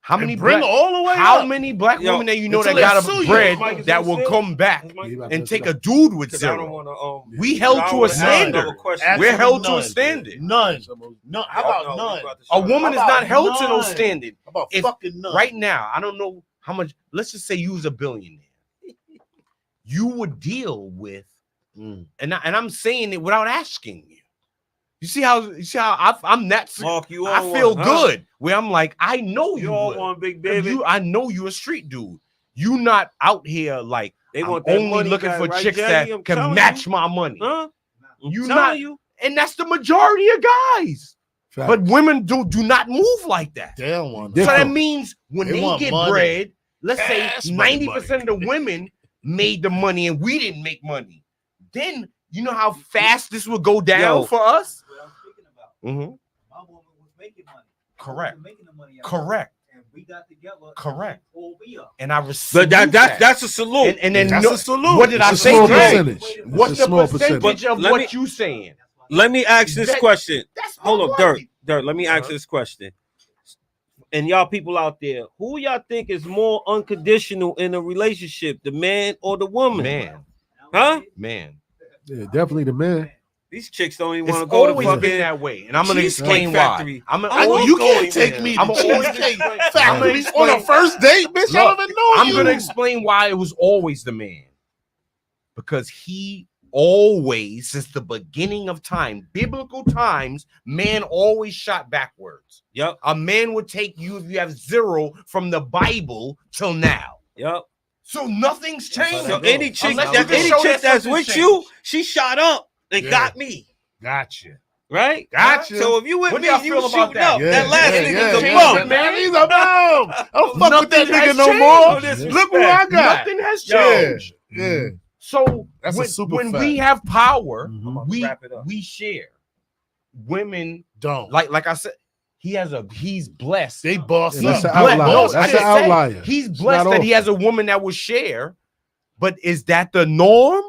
How many bring black, all the way How up. many black Yo, women that you know until that got they sue a you. bread Mike is that on will still? come back His mic- and take a dude with 'Cause I don't zero? wanna, We held to a standard. We're held to a standard. None. None. How about none? A woman is How not about held to no none? standard. How about If- fucking none? Right now, I don't know how much. Let's just say you was a billionaire. You would deal with, and I'm saying it without asking you. You see how I'm that. Mark, you I on feel one, huh? good. Where I'm like, I know You you. all would. want big baby. I know you a street dude. You not out here like They I'm want that only money looking back, for right, chicks Jackie? that I'm can telling match you. my money. Huh? You telling not, you. and that's the majority of guys. Facts. But women do not move like that. They don't want So that. that means when They they want get money. bread, let's say Cash money, 90% of the women made the money and we didn't make money. Then you know how fast this would go down Yo. for us? What I'm speaking about. Mhm. My woman was making money. Correct. I wasn't making the money. Correct. And we got together. Correct. Pulled me up. And I received But that's a salute. and then That's no, a salute. what did It's I a say? small Greg? percentage. It's What's a the small percentage percentage. of Let what me- you saying? Let me ask this That- question. That's my Hold on, right. Dirt. Let me ask this question. And y'all people out there, who y'all think is more unconditional in a relationship, the man or the woman? Man, Huh? man. Yeah, definitely the man. These chicks don't even It's want to go to always been fucking that way, and I'm gonna Cheesecake explain Factory. why. I'm I gonna, love You going can't take there. me to I'm always Cheesecake gonna Factory explain- on a first date, bitch. I don't even know I'm you. gonna explain why it was always the man, because he always, since the beginning of time, biblical times, man always shot backwards. Yep. A man would take you if you have zero from the Bible till now. Yep. So nothing's changed. So any chick Unless that you can any show chick that that's something with changed. you, she shot up and Yeah. got me. Gotcha. Right? Gotcha. So if you with What do me, y'all you feel about shooting that? up. That last yeah, nigga's yeah, a yeah. bum. Man, he's a bum. I don't fuck with that Nothing has nigga no changed. more. No disrespect. Look who I got. Nothing has Yo. changed. Yeah. So That's a when, super when fact. we have power, Mhm. we Wrap it up. we share. Women, Don't. like I said, he's blessed. They boss Yeah, that's up. an outlier. No, That's I an didn't say. outlier. He's It's blessed not that he often. has a woman that will share. But is that the norm?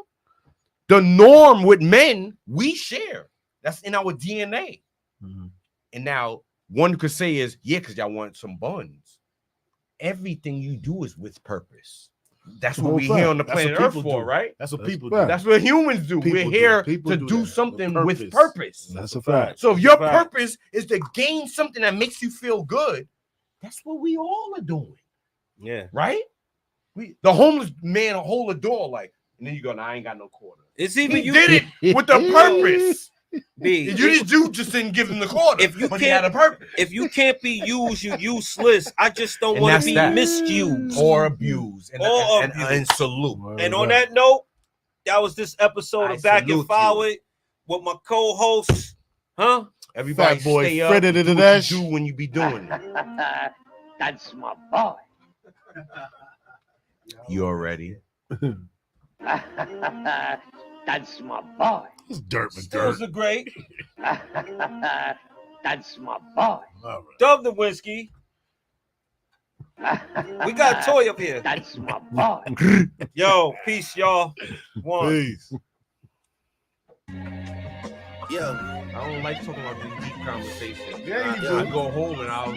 The norm with men, we share. That's in our DNA. Mhm. And now one could say is, yeah, because y'all want some buns. Everything you do is with purpose. That's what Whole we fact. here on the That's planet what Earth people for, do. right? That's what That's people fact. do. That's what humans do. People We're do. here People to do do that. something With with purpose. purpose. That's a fact. So if your Fact. purpose is to gain something that makes you feel good, that's what we all are doing, Yeah. right? The homeless man will hold the door like, and then you go, nah, I ain't got no quarter. It's even He you did it with a purpose. B. You just didn't give him the quarter. If you but he had can't- a purpose If you can't be used, you useless. I just don't And want that's to be that. misused. or abuse Or and abuse. salute. And on that note, that was this episode I of Back and salute you. Fahward with my co-host. Huh? Everybody Fat boy stay up. Freddy to Do the what dash. you do when you be doing it. That's my boy. You already. That's my boy. It's dirt, but Stills dirt. are great. That's my boy. All right. Dub the whiskey. We got a toy up here. That's my boy. Yo, peace, y'all. One. Peace. Yeah, I don't like talking about these deep conversations. Yeah, you I do. go home and I'll